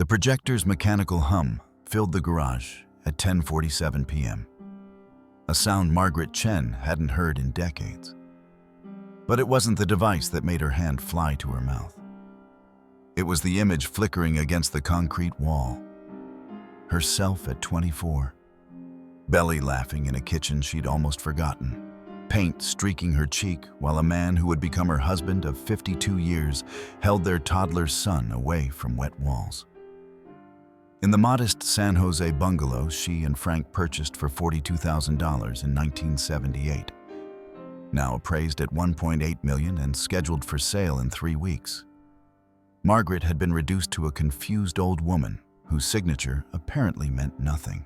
The projector's mechanical hum filled the garage at 10:47 p.m., a sound Margaret Chen hadn't heard in decades. But it wasn't the device that made her hand fly to her mouth. It was the image flickering against the concrete wall. Herself at 24, belly laughing in a kitchen she'd almost forgotten, paint streaking her cheek while a man who would become her husband of 52 years held their toddler son away from wet walls. In the modest San Jose bungalow she and Frank purchased for $42,000 in 1978, now appraised at $1.8 million and scheduled for sale in 3 weeks, Margaret had been reduced to a confused old woman whose signature apparently meant nothing.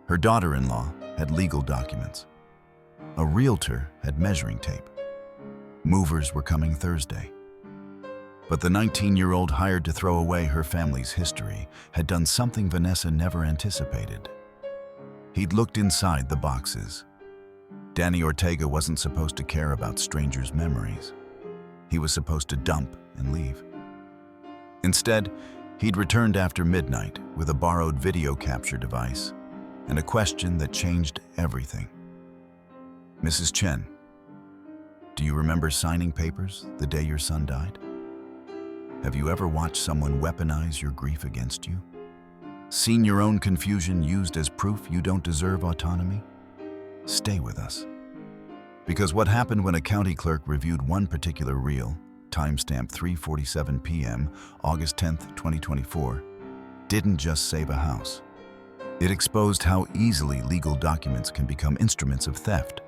Her daughter-in-law had legal documents. A realtor had measuring tape. Movers were coming Thursday. But the 19-year-old hired to throw away her family's history had done something Vanessa never anticipated. He'd looked inside the boxes. Danny Ortega wasn't supposed to care about strangers' memories. He was supposed to dump and leave. Instead, he'd returned after midnight with a borrowed video capture device and a question that changed everything. "Mrs. Chen, do you remember signing papers the day your son died? Have you ever watched someone weaponize your grief against you? Seen your own confusion used as proof you don't deserve autonomy? Stay with us. Because what happened when a county clerk reviewed one particular reel, timestamp 3:47 p.m., August 10th, 2024, didn't just save a house. It exposed how easily legal documents can become instruments of theft,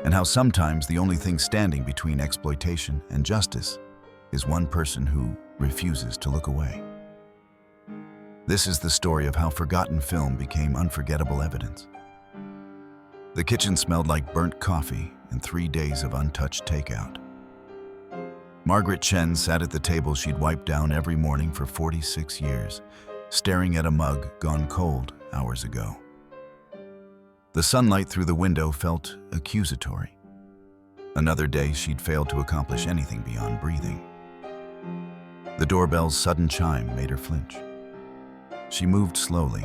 and how sometimes the only thing standing between exploitation and justice is one person who refuses to look away. This is the story of how forgotten film became unforgettable evidence. The kitchen smelled like burnt coffee and 3 days of untouched takeout. Margaret Chen sat at the table she'd wiped down every morning for 46 years, staring at a mug gone cold hours ago. The sunlight through the window felt accusatory. Another day she'd failed to accomplish anything beyond breathing. The doorbell's sudden chime made her flinch. She moved slowly,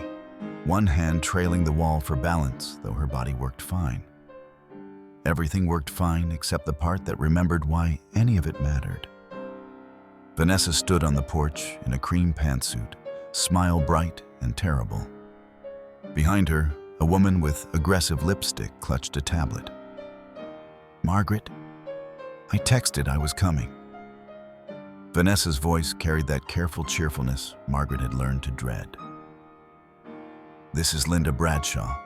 one hand trailing the wall for balance, though her body worked fine. Everything worked fine except the part that remembered why any of it mattered. Vanessa stood on the porch in a cream pantsuit, smile bright and terrible. Behind her, a woman with aggressive lipstick clutched a tablet. "Margaret, I texted I was coming." Vanessa's voice carried that careful cheerfulness Margaret had learned to dread. "This is Linda Bradshaw.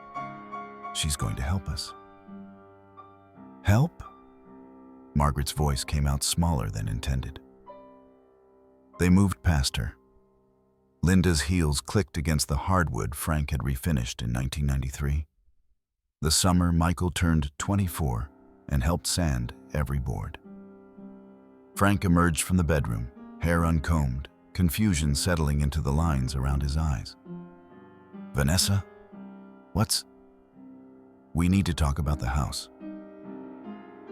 She's going to help us." "Help?" Margaret's voice came out smaller than intended. They moved past her. Linda's heels clicked against the hardwood Frank had refinished in 1993. The summer Michael turned 24 and helped sand every board. Frank emerged from the bedroom, hair uncombed, confusion settling into the lines around his eyes. "Vanessa? What's—" "We need to talk about the house."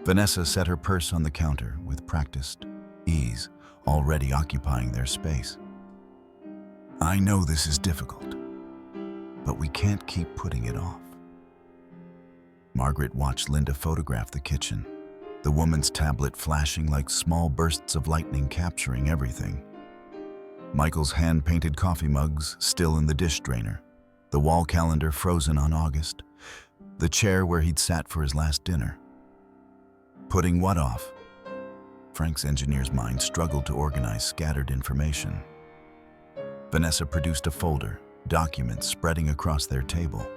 Vanessa set her purse on the counter with practiced ease, already occupying their space. "I know this is difficult, but we can't keep putting it off." Margaret watched Linda photograph the kitchen, the woman's tablet flashing like small bursts of lightning capturing everything. Michael's hand-painted coffee mugs still in the dish drainer, the wall calendar frozen on August, the chair where he'd sat for his last dinner. Putting what off? Frank's engineer's mind struggled to organize scattered information. Vanessa produced a folder, documents spreading across their table.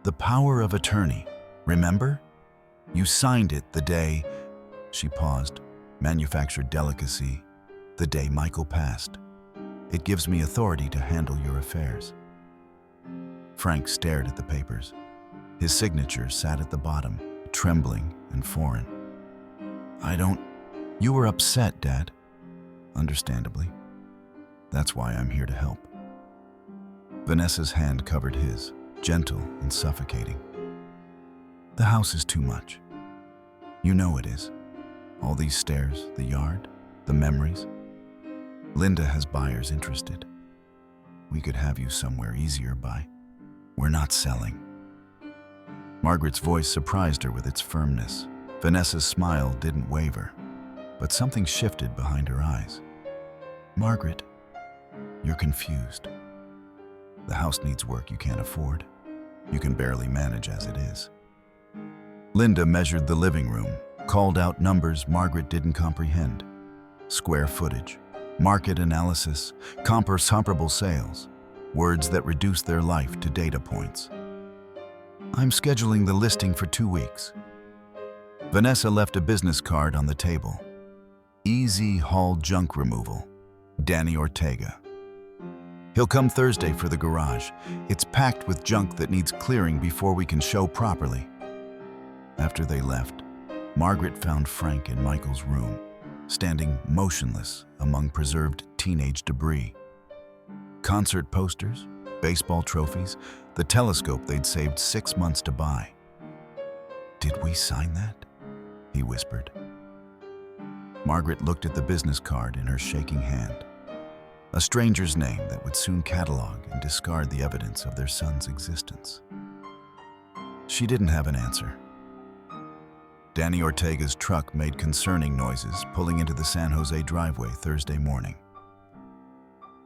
"The power of attorney, remember? You signed it the day—" She paused, manufactured delicacy, "the day Michael passed. It gives me authority to handle your affairs." Frank stared at the papers. His signature sat at the bottom, trembling and foreign. You were upset, Dad." "Understandably. That's why I'm here to help." Vanessa's hand covered his, gentle and suffocating. "The house is too much. You know it is. All these stairs, the yard, the memories. Linda has buyers interested. We could have you somewhere easier by. We're not selling. Margaret's voice surprised her with its firmness. Vanessa's smile didn't waver, but something shifted behind her eyes. Margaret, you're confused. The house needs work you can't afford. You can barely manage as it is. Linda measured the living room, called out numbers Margaret didn't comprehend. Square footage, market analysis, comparable sales, words that reduced their life to data points. I'm scheduling the listing for 2 weeks. Vanessa left a business card on the table. Easy Haul Junk Removal, Danny Ortega. He'll come Thursday for the garage. It's packed with junk that needs clearing before we can show properly. After they left, Margaret found Frank in Michael's room, standing motionless among preserved teenage debris. Concert posters, baseball trophies, the telescope they'd saved 6 months to buy. Did we sign that? He whispered. Margaret looked at the business card in her shaking hand. A stranger's name that would soon catalog and discard the evidence of their son's existence. She didn't have an answer. Danny Ortega's truck made concerning noises pulling into the San Jose driveway Thursday morning.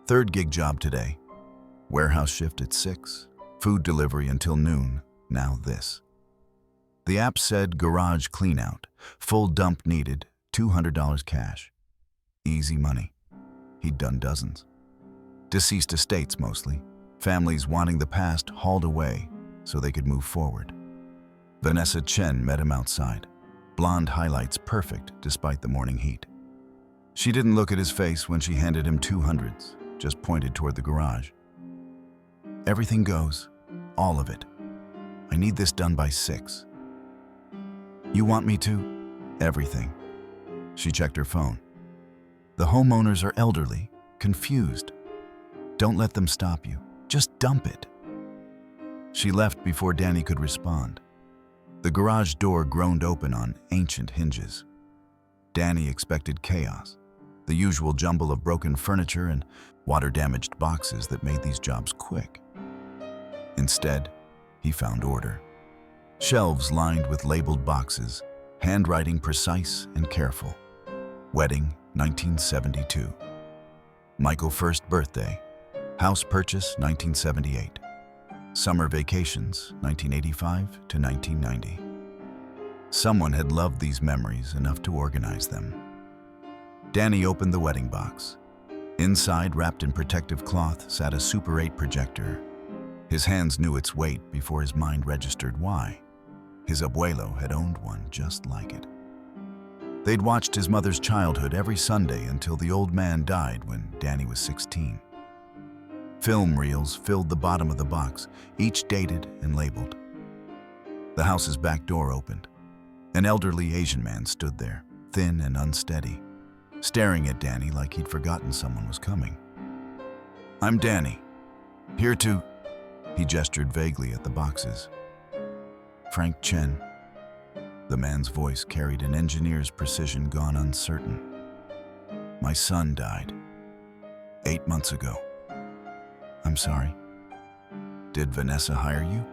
Third gig job today. Warehouse shift at 6, food delivery until noon, now this. The app said garage cleanout, full dump needed, $200 cash. Easy money. He'd done dozens. Deceased estates mostly, families wanting the past hauled away so they could move forward. Vanessa Chen met him outside, blonde highlights perfect despite the morning heat. She didn't look at his face when she handed him 200s, just pointed toward the garage. Everything goes, all of it. I need this done by 6. You want me to? Everything. She checked her phone. The homeowners are elderly, confused. Don't let them stop you. Just dump it. She left before Danny could respond. The garage door groaned open on ancient hinges. Danny expected chaos, the usual jumble of broken furniture and water-damaged boxes that made these jobs quick. Instead, he found order. Shelves lined with labeled boxes, handwriting precise and careful. Wedding, 1972. Michael first birthday. House purchase, 1978. Summer vacations, 1985 to 1990. Someone had loved these memories enough to organize them. Danny opened the wedding box. Inside, wrapped in protective cloth, sat a Super 8 projector. His hands knew its weight before his mind registered why. His abuelo had owned one just like it. They'd watched his mother's childhood every Sunday until the old man died when Danny was 16. Film reels filled the bottom of the box, each dated and labeled. The house's back door opened. An elderly Asian man stood there, thin and unsteady, staring at Danny like he'd forgotten someone was coming. I'm Danny. Here to... He gestured vaguely at the boxes. Frank Chen. The man's voice carried an engineer's precision gone uncertain. My son died 8 months ago. I'm sorry. Did Vanessa hire you?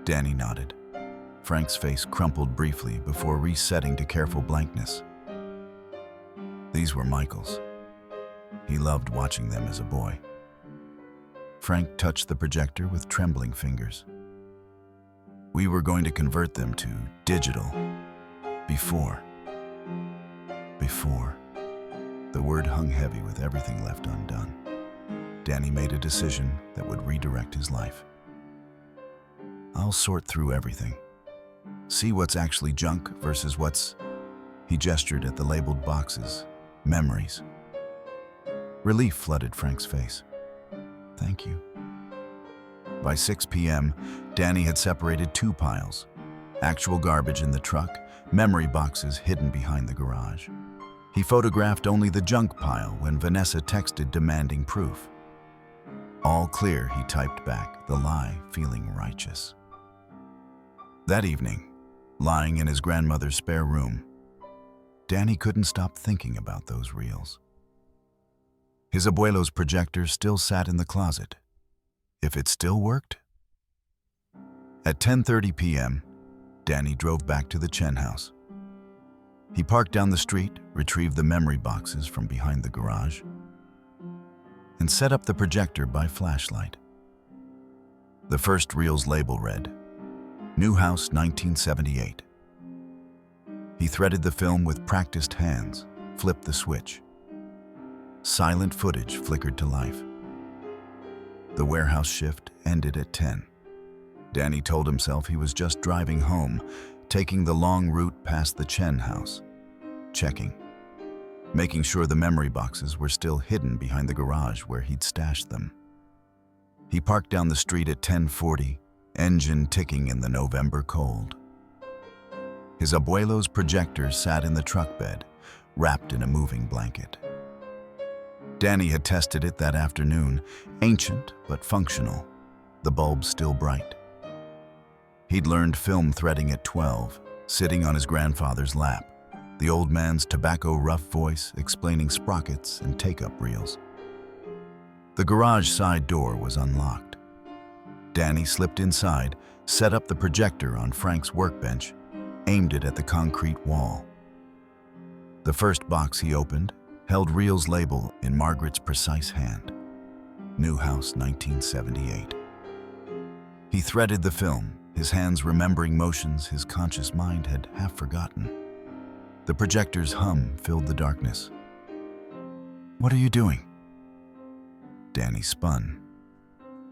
Danny nodded. Frank's face crumpled briefly before resetting to careful blankness. These were Michael's. He loved watching them as a boy. Frank touched the projector with trembling fingers. We were going to convert them to digital. Before. The word hung heavy with everything left undone. Danny made a decision that would redirect his life. I'll sort through everything. See what's actually junk versus what's... He gestured at the labeled boxes. Memories. Relief flooded Frank's face. Thank you. By 6 p.m., Danny had separated 2 piles. Actual garbage in the truck, memory boxes hidden behind the garage. He photographed only the junk pile when Vanessa texted demanding proof. All clear, he typed back, the lie feeling righteous. That evening, lying in his grandmother's spare room, Danny couldn't stop thinking about those reels. His abuelo's projector still sat in the closet. If it still worked? At 10:30 p.m., Danny drove back to the Chen house. He parked down the street, retrieved the memory boxes from behind the garage, and set up the projector by flashlight. The first reel's label read, New House 1978. He threaded the film with practiced hands, flipped the switch. Silent footage flickered to life. The warehouse shift ended at 10. Danny told himself he was just driving home, taking the long route past the Chen house, checking, making sure the memory boxes were still hidden behind the garage where he'd stashed them. He parked down the street at 10:40, engine ticking in the November cold. His abuelo's projector sat in the truck bed, wrapped in a moving blanket. Danny had tested it that afternoon, ancient but functional, the bulb still bright. He'd learned film threading at 12, sitting on his grandfather's lap, the old man's tobacco-rough voice explaining sprockets and take-up reels. The garage side door was unlocked. Danny slipped inside, set up the projector on Frank's workbench, aimed it at the concrete wall. The first box he opened held reel's label in Margaret's precise hand, New House 1978. He threaded the film, his hands remembering motions his conscious mind had half forgotten. The projector's hum filled the darkness. "What are you doing?" Danny spun.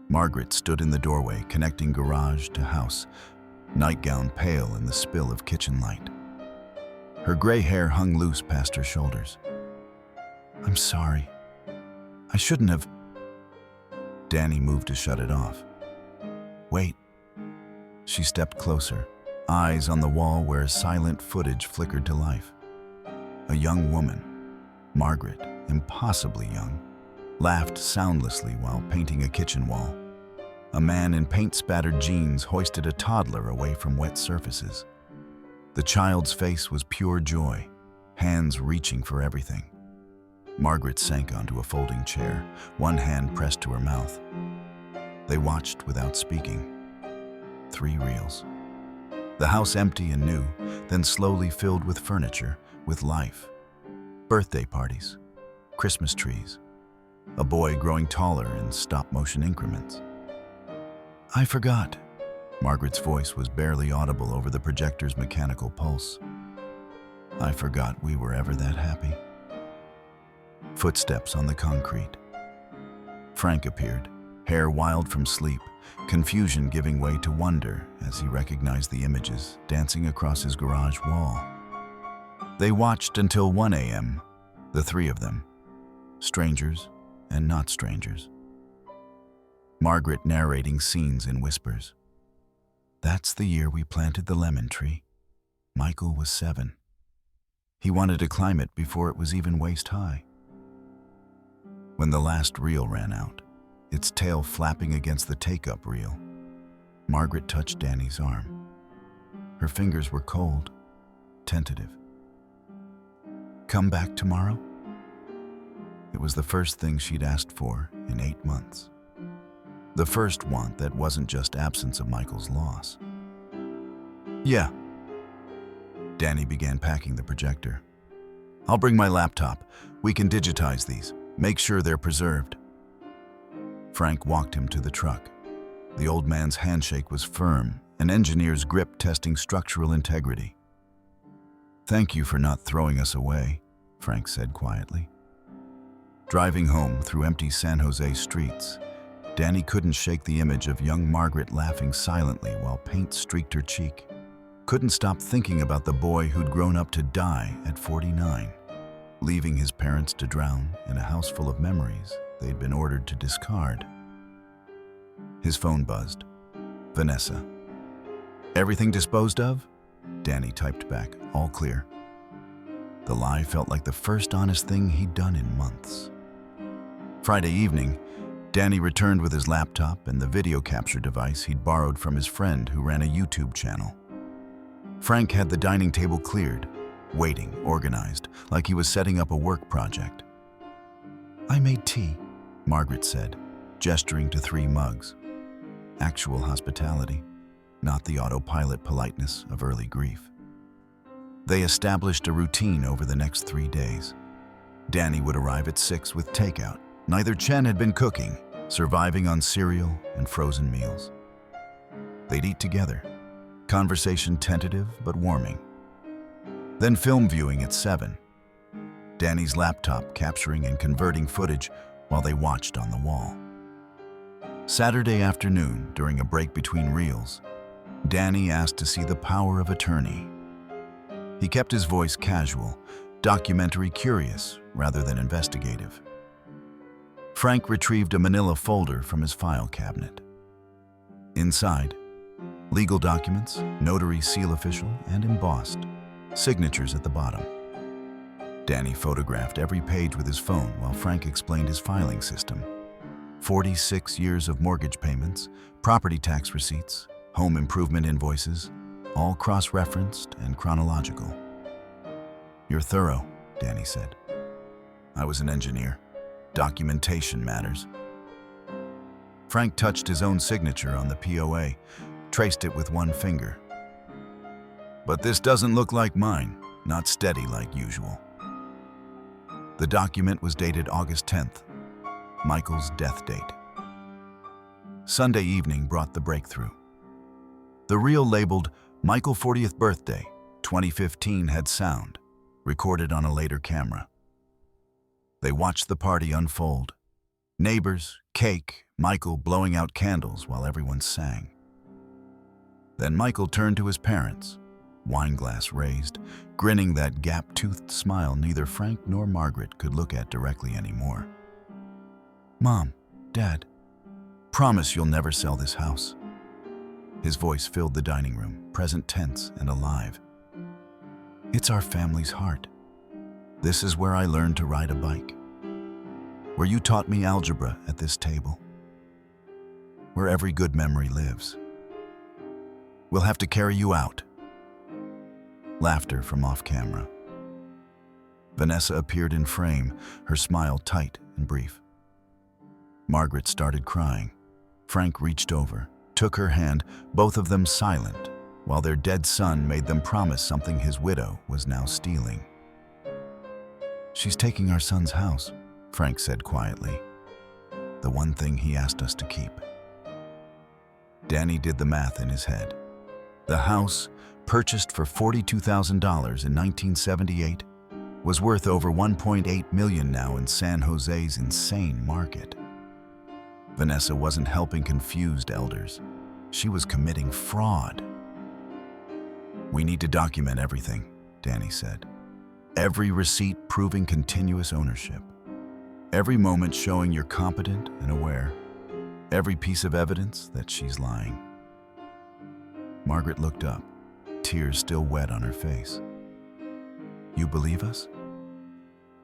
Margaret stood in the doorway, connecting garage to house, nightgown pale in the spill of kitchen light. Her gray hair hung loose past her shoulders. "I'm sorry. I shouldn't have..." Danny moved to shut it off. "Wait." She stepped closer, eyes on the wall where silent footage flickered to life. A young woman, Margaret, impossibly young, laughed soundlessly while painting a kitchen wall. A man in paint-spattered jeans hoisted a toddler away from wet surfaces. The child's face was pure joy, hands reaching for everything. Margaret sank onto a folding chair, one hand pressed to her mouth. They watched without speaking. 3 reels. The house empty and new, then slowly filled with furniture, with life. Birthday parties, Christmas trees, a boy growing taller in stop-motion increments. "I forgot." Margaret's voice was barely audible over the projector's mechanical pulse. "I forgot we were ever that happy." Footsteps on the concrete. Frank appeared, hair wild from sleep, confusion giving way to wonder as he recognized the images dancing across his garage wall. They watched until 1 a.m., the 3 of them, strangers and not strangers. Margaret narrating scenes in whispers. "That's the year we planted the lemon tree. Michael was 7. He wanted to climb it before it was even waist high." When the last reel ran out, its tail flapping against the take-up reel, Margaret touched Danny's arm. Her fingers were cold, tentative. "Come back tomorrow?" It was the first thing she'd asked for in 8 months. The first want that wasn't just absence of Michael's loss. "Yeah." Danny began packing the projector. "I'll bring my laptop. We can digitize these. Make sure they're preserved." Frank walked him to the truck. The old man's handshake was firm, an engineer's grip testing structural integrity. "Thank you for not throwing us away," Frank said quietly. Driving home through empty San Jose streets, Danny couldn't shake the image of young Margaret laughing silently while paint streaked her cheek. Couldn't stop thinking about the boy who'd grown up to die at 49, leaving his parents to drown in a house full of memories they'd been ordered to discard. His phone buzzed. "Vanessa." "Everything disposed of?" Danny typed back, "All clear." The lie felt like the first honest thing he'd done in months. Friday evening, Danny returned with his laptop and the video capture device he'd borrowed from his friend who ran a YouTube channel. Frank had the dining table cleared, waiting, organized, like he was setting up a work project. "I made tea," Margaret said, gesturing to 3 mugs. Actual hospitality, not the autopilot politeness of early grief. They established a routine over the next 3 days. Danny would arrive at 6 with takeout. Neither Chen had been cooking, surviving on cereal and frozen meals. They'd eat together, conversation tentative but warming. Then film viewing at 7. Danny's laptop capturing and converting footage while they watched on the wall. Saturday afternoon, during a break between reels, Danny asked to see The Power of Attorney. He kept his voice casual, documentary curious rather than investigative. Frank retrieved a manila folder from his file cabinet. Inside, legal documents, notary seal official, and embossed, signatures at the bottom. Danny photographed every page with his phone while Frank explained his filing system. 46 years of mortgage payments, property tax receipts, home improvement invoices, all cross-referenced and chronological. "You're thorough," Danny said. "I was an engineer. Documentation matters." Frank touched his own signature on the POA, traced it with 1 finger. "But this doesn't look like mine, not steady like usual." The document was dated August 10th, Michael's death date. Sunday evening brought the breakthrough. The reel labeled Michael 40th birthday, 2015 had sound, recorded on a later camera. They watched the party unfold. Neighbors, cake, Michael blowing out candles while everyone sang. Then Michael turned to his parents, wineglass raised, grinning that gap-toothed smile neither Frank nor Margaret could look at directly anymore. "Mom, Dad, promise you'll never sell this house." His voice filled the dining room, present tense and alive. "It's our family's heart. This is where I learned to ride a bike. Where you taught me algebra at this table. Where every good memory lives. We'll have to carry you out." Laughter from off camera. Vanessa appeared in frame, her smile tight and brief. Margaret started crying. Frank reached over, took her hand, both of them silent, while their dead son made them promise something his widow was now stealing. "She's taking our son's house," Frank said quietly. "The one thing he asked us to keep." Danny did the math in his head. The house, purchased for $42,000 in 1978, was worth over $1.8 million now in San Jose's insane market. Vanessa wasn't helping confused elders. She was committing fraud. "We need to document everything," Danny said. "Every receipt proving continuous ownership. Every moment showing you're competent and aware. Every piece of evidence that she's lying." Margaret looked up, tears still wet on her face. "You believe us?"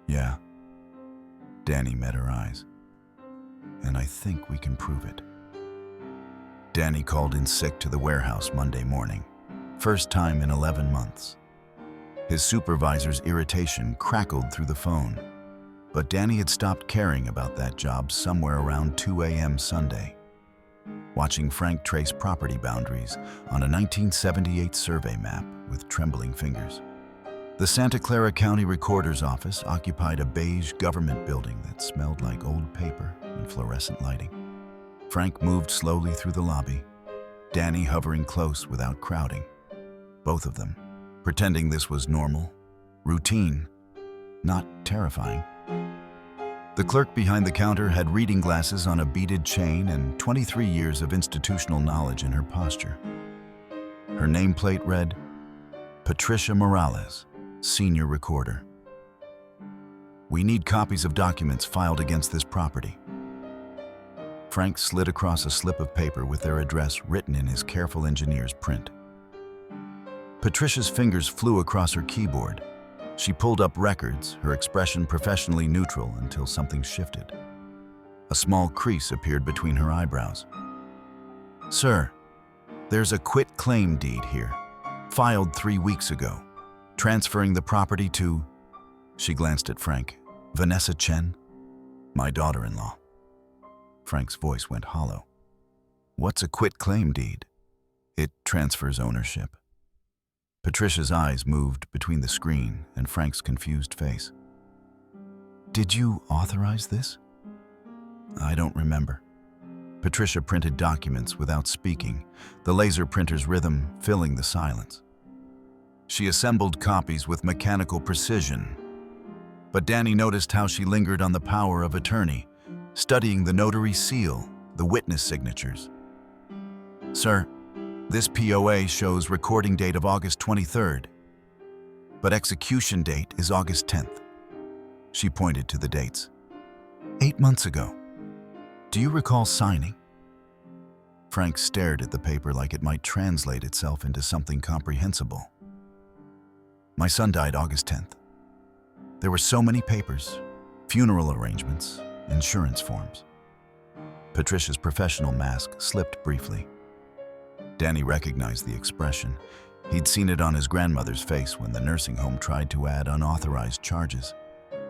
"Yeah." Danny met her eyes. "And I think we can prove it." Danny called in sick to the warehouse Monday morning, first time in 11 months. His supervisor's irritation crackled through the phone, but Danny had stopped caring about that job somewhere around 2 a.m. Sunday, watching Frank trace property boundaries on a 1978 survey map with trembling fingers. The Santa Clara County Recorder's Office occupied a beige government building that smelled like old paper and fluorescent lighting. Frank moved slowly through the lobby, Danny hovering close without crowding. Both of them, pretending this was normal, routine, not terrifying. The clerk behind the counter had reading glasses on a beaded chain and 23 years of institutional knowledge in her posture. Her nameplate read, Patricia Morales, Senior Recorder. "We need copies of documents filed against this property." Frank slid across a slip of paper with their address written in his careful engineer's print. Patricia's fingers flew across her keyboard. She pulled up records, her expression professionally neutral until something shifted. A small crease appeared between her eyebrows. "Sir, there's a quit-claim deed here, filed 3 weeks ago, transferring the property to..." She glanced at Frank. "Vanessa Chen?" My daughter-in-law. Frank's voice went hollow. What's a quitclaim deed? It transfers ownership. Patricia's eyes moved between the screen and Frank's confused face. Did you authorize this? I don't remember. Patricia printed documents without speaking, the laser printer's rhythm filling the silence. She assembled copies with mechanical precision, but Danny noticed how she lingered on the power of attorney, studying the notary seal, the witness signatures. Sir, this POA shows recording date of August 23rd, but execution date is August 10th. She pointed to the dates. 8 months ago. Do you recall signing? Frank stared at the paper like it might translate itself into something comprehensible. My son died August 10th. There were so many papers, funeral arrangements, insurance forms. Patricia's professional mask slipped briefly. Danny recognized the expression. He'd seen it on his grandmother's face when the nursing home tried to add unauthorized charges.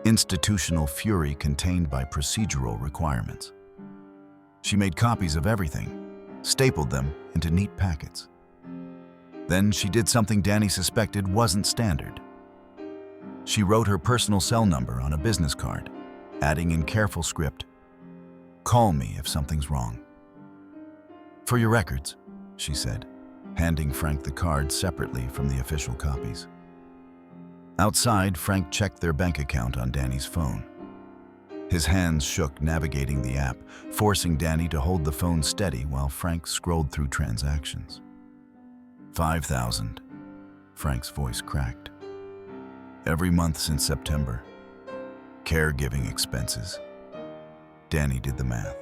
Institutional fury contained by procedural requirements. She made copies of everything, stapled them into neat packets. Then she did something Danny suspected wasn't standard. She wrote her personal cell number on a business card, adding in careful script, "Call me if something's wrong." "For your records," she said, handing Frank the card separately from the official copies. Outside, Frank checked their bank account on Danny's phone. His hands shook navigating the app, forcing Danny to hold the phone steady while Frank scrolled through transactions. 5,000. Frank's voice cracked. Every month since September. Caregiving expenses. Danny did the math.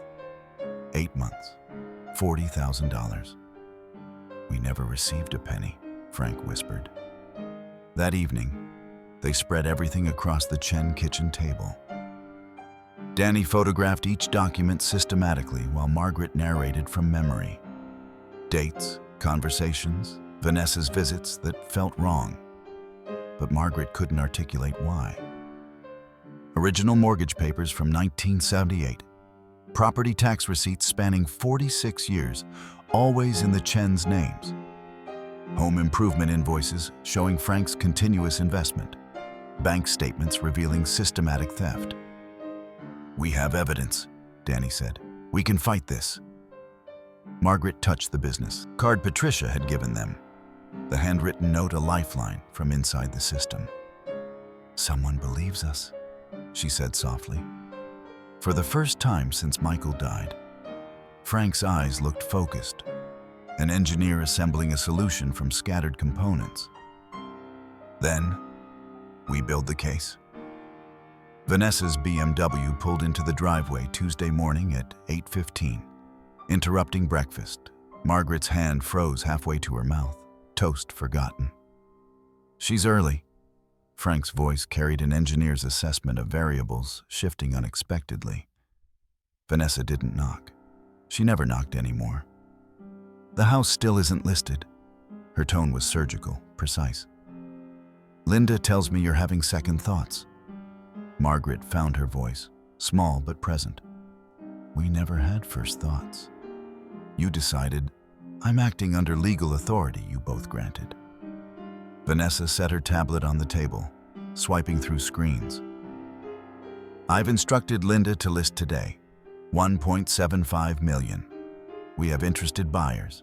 8 months. $40,000. We never received a penny, Frank whispered. That evening, they spread everything across the Chen kitchen table. Danny photographed each document systematically while Margaret narrated from memory. Dates, conversations, Vanessa's visits that felt wrong. But Margaret couldn't articulate why. Original mortgage papers from 1978. Property tax receipts spanning 46 years, always in the Chen's names. Home improvement invoices showing Frank's continuous investment. Bank statements revealing systematic theft. We have evidence, Danny said. We can fight this. Margaret touched the business card Patricia had given them. The handwritten note a lifeline from inside the system. Someone believes us, she said softly. For the first time since Michael died, Frank's eyes looked focused, an engineer assembling a solution from scattered components. Then, we build the case. Vanessa's BMW pulled into the driveway Tuesday morning at 8:15, interrupting breakfast. Margaret's hand froze halfway to her mouth, toast forgotten. She's early. Frank's voice carried an engineer's assessment of variables shifting unexpectedly. Vanessa didn't knock. She never knocked anymore. The house still isn't listed. Her tone was surgical, precise. Linda tells me you're having second thoughts. Margaret found her voice, small but present. We never had first thoughts. You decided, I'm acting under legal authority you both granted. Vanessa set her tablet on the table, swiping through screens. I've instructed Linda to list today, 1.75 million. We have interested buyers.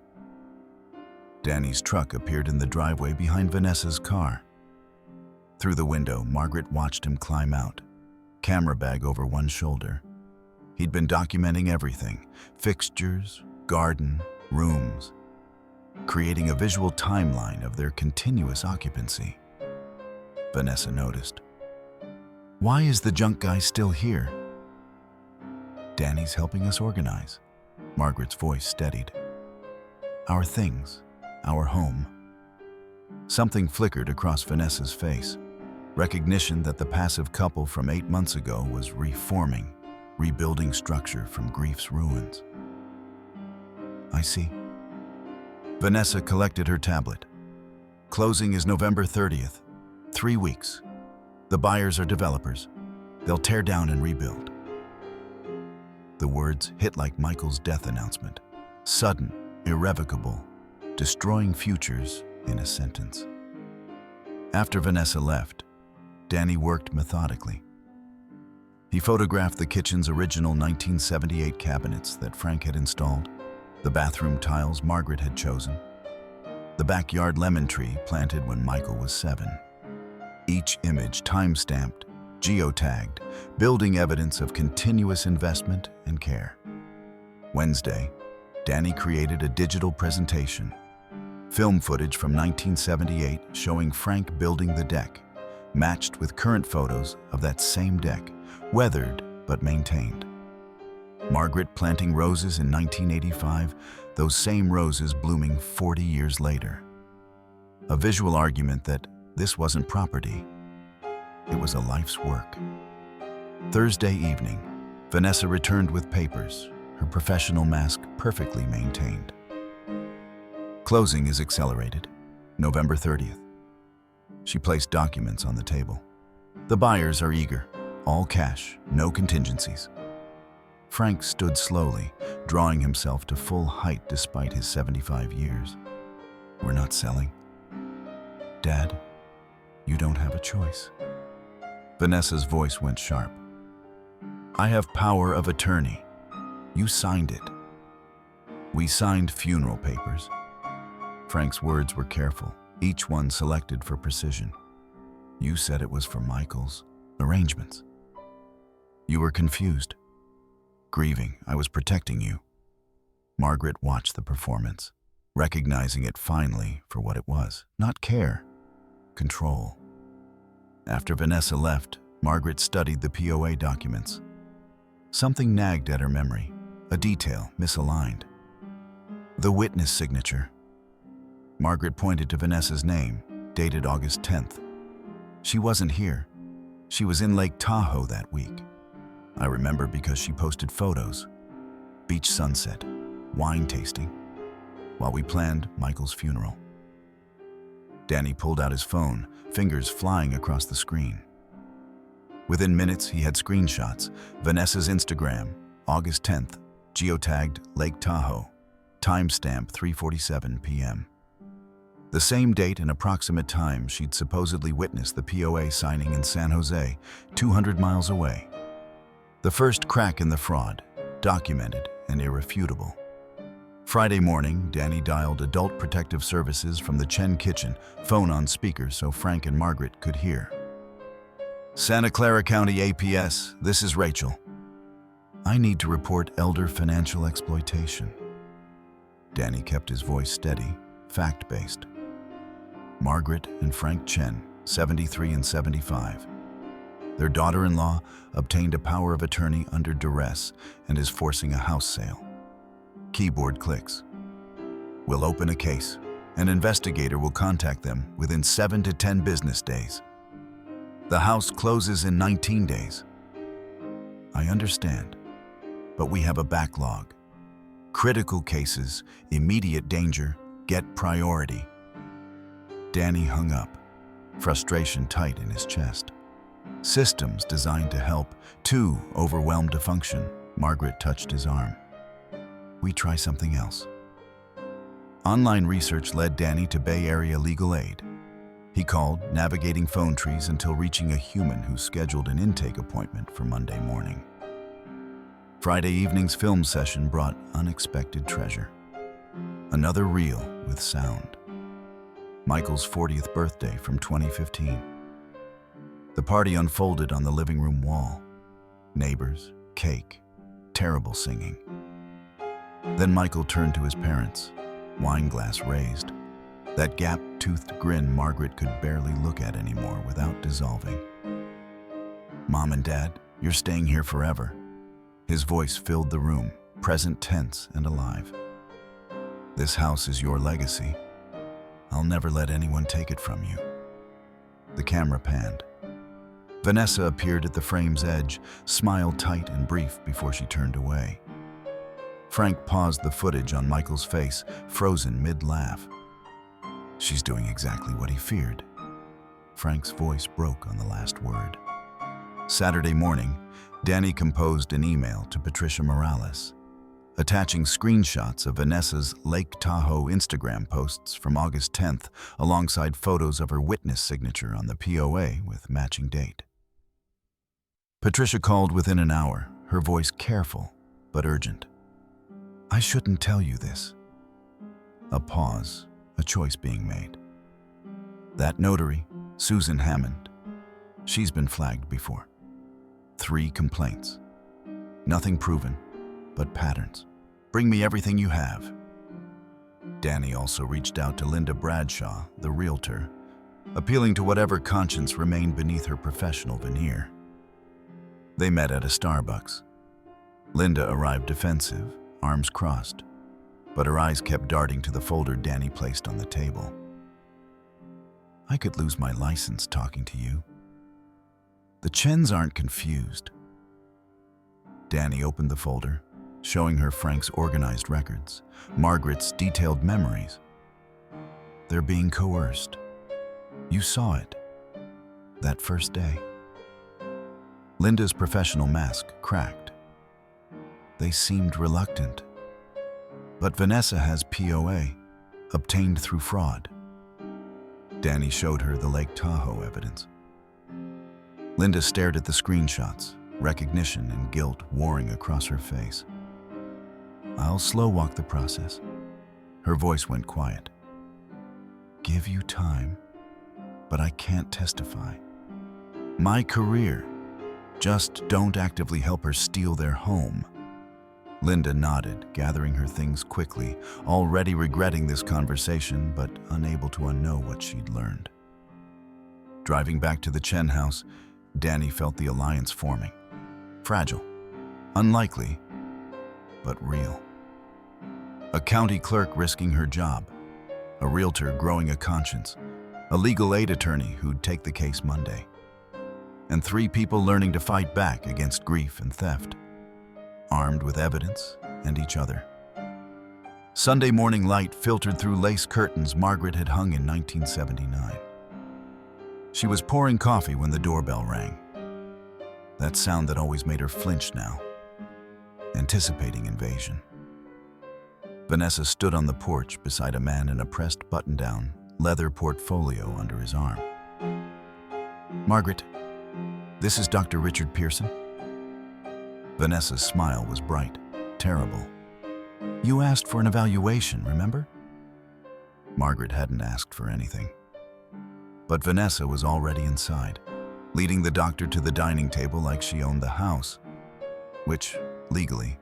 Danny's truck appeared in the driveway behind Vanessa's car. Through the window, Margaret watched him climb out, camera bag over one shoulder. He'd been documenting everything, fixtures, garden, rooms, creating a visual timeline of their continuous occupancy. Vanessa noticed. Why is the junk guy still here? Danny's helping us organize. Margaret's voice steadied. Our things, our home. Something flickered across Vanessa's face. Recognition that the passive couple from 8 months ago was reforming, rebuilding structure from grief's ruins. I see. Vanessa collected her tablet. Closing is November 30th. 3 weeks. The buyers are developers. They'll tear down and rebuild. The words hit like Michael's death announcement. Sudden, irrevocable, destroying futures in a sentence. After Vanessa left, Danny worked methodically. He photographed the kitchen's original 1978 cabinets that Frank had installed, the bathroom tiles Margaret had chosen, the backyard lemon tree planted when Michael was 7. Each image time-stamped, geotagged, building evidence of continuous investment and care. Wednesday, Danny created a digital presentation, film footage from 1978 showing Frank building the deck, matched with current photos of that same deck, weathered but maintained. Margaret planting roses in 1985, those same roses blooming 40 years later. A visual argument that this wasn't property, it was a life's work. Thursday evening, Vanessa returned with papers, her professional mask perfectly maintained. Closing is accelerated, November 30th. She placed documents on the table. The buyers are eager, all cash, no contingencies. Frank stood slowly, drawing himself to full height despite his 75 years. We're not selling. Dad, you don't have a choice. Vanessa's voice went sharp. I have power of attorney. You signed it. We signed funeral papers. Frank's words were careful, each one selected for precision. You said it was for Michael's arrangements. You were confused. Grieving, I was protecting you. Margaret watched the performance, recognizing it finally for what it was. Not care, control. After Vanessa left, Margaret studied the POA documents. Something nagged at her memory, a detail misaligned. The witness signature. Margaret pointed to Vanessa's name, dated August 10th. She wasn't here. She was in Lake Tahoe that week. I remember because she posted photos. Beach sunset, wine tasting, while we planned Michael's funeral. Danny pulled out his phone, fingers flying across the screen. Within minutes, he had screenshots. Vanessa's Instagram, August 10th, geotagged Lake Tahoe, timestamp 3:47 p.m. The same date and approximate time she'd supposedly witnessed the POA signing in San Jose, 200 miles away. The first crack in the fraud, documented and irrefutable. Friday morning, Danny dialed Adult Protective Services from the Chen kitchen, phone on speaker so Frank and Margaret could hear. Santa Clara County APS, this is Rachel. I need to report elder financial exploitation. Danny kept his voice steady, fact-based. Margaret and Frank Chen, 73 and 75. Their daughter-in-law obtained a power of attorney under duress and is forcing a house sale. Keyboard clicks. We'll open a case. An investigator will contact them within 7 to 10 business days. The house closes in 19 days. I understand, but we have a backlog. Critical cases, immediate danger, get priority. Danny hung up, frustration tight in his chest. Systems designed to help, too overwhelmed to function. Margaret touched his arm. We try something else. Online research led Danny to Bay Area legal aid. He called, navigating phone trees until reaching a human who scheduled an intake appointment for Monday morning. Friday evening's film session brought unexpected treasure. Another reel with sound. Michael's 40th birthday from 2015. The party unfolded on the living room wall. Neighbors, cake, terrible singing. Then Michael turned to his parents, wine glass raised. That gap-toothed grin Margaret could barely look at anymore without dissolving. Mom and Dad, you're staying here forever. His voice filled the room, present tense and alive. This house is your legacy. I'll never let anyone take it from you. The camera panned. Vanessa appeared at the frame's edge, smiled tight and brief before she turned away. Frank paused the footage on Michael's face, frozen mid-laugh. She's doing exactly what he feared. Frank's voice broke on the last word. Saturday morning, Danny composed an email to Patricia Morales, attaching screenshots of Vanessa's Lake Tahoe Instagram posts from August 10th alongside photos of her witness signature on the POA with matching date. Patricia called within an hour, her voice careful but urgent. "I shouldn't tell you this." A pause, a choice being made. That notary, Susan Hammond, she's been flagged before. 3 complaints. Nothing proven, but patterns. "Bring me everything you have." Danny also reached out to Linda Bradshaw, the realtor, appealing to whatever conscience remained beneath her professional veneer. They met at a Starbucks. Linda arrived defensive, arms crossed, but her eyes kept darting to the folder Danny placed on the table. "I could lose my license talking to you. The Chens aren't confused." Danny opened the folder, showing her Frank's organized records, Margaret's detailed memories. "They're being coerced. You saw it. That first day." Linda's professional mask cracked. "They seemed reluctant. But Vanessa has POA, obtained through fraud." Danny showed her the Lake Tahoe evidence. Linda stared at the screenshots, recognition and guilt warring across her face. "I'll slow walk the process." Her voice went quiet. "Give you time, but I can't testify. My career. Just don't actively help her steal their home." Linda nodded, gathering her things quickly, already regretting this conversation but unable to unknow what she'd learned. Driving back to the Chen house, Danny felt the alliance forming. Fragile, unlikely, but real. A county clerk risking her job, a realtor growing a conscience, a legal aid attorney who'd take the case Monday, and 3 people learning to fight back against grief and theft, armed with evidence and each other. Sunday morning light filtered through lace curtains Margaret had hung in 1979. She was pouring coffee when the doorbell rang. That sound that always made her flinch now, anticipating invasion. Vanessa stood on the porch beside a man in a pressed button-down, leather portfolio under his arm. "Margaret, this is Dr. Richard Pearson." Vanessa's smile was bright, terrible. "You asked for an evaluation, remember?" Margaret hadn't asked for anything. But Vanessa was already inside, leading the doctor to the dining table like she owned the house, which, legally,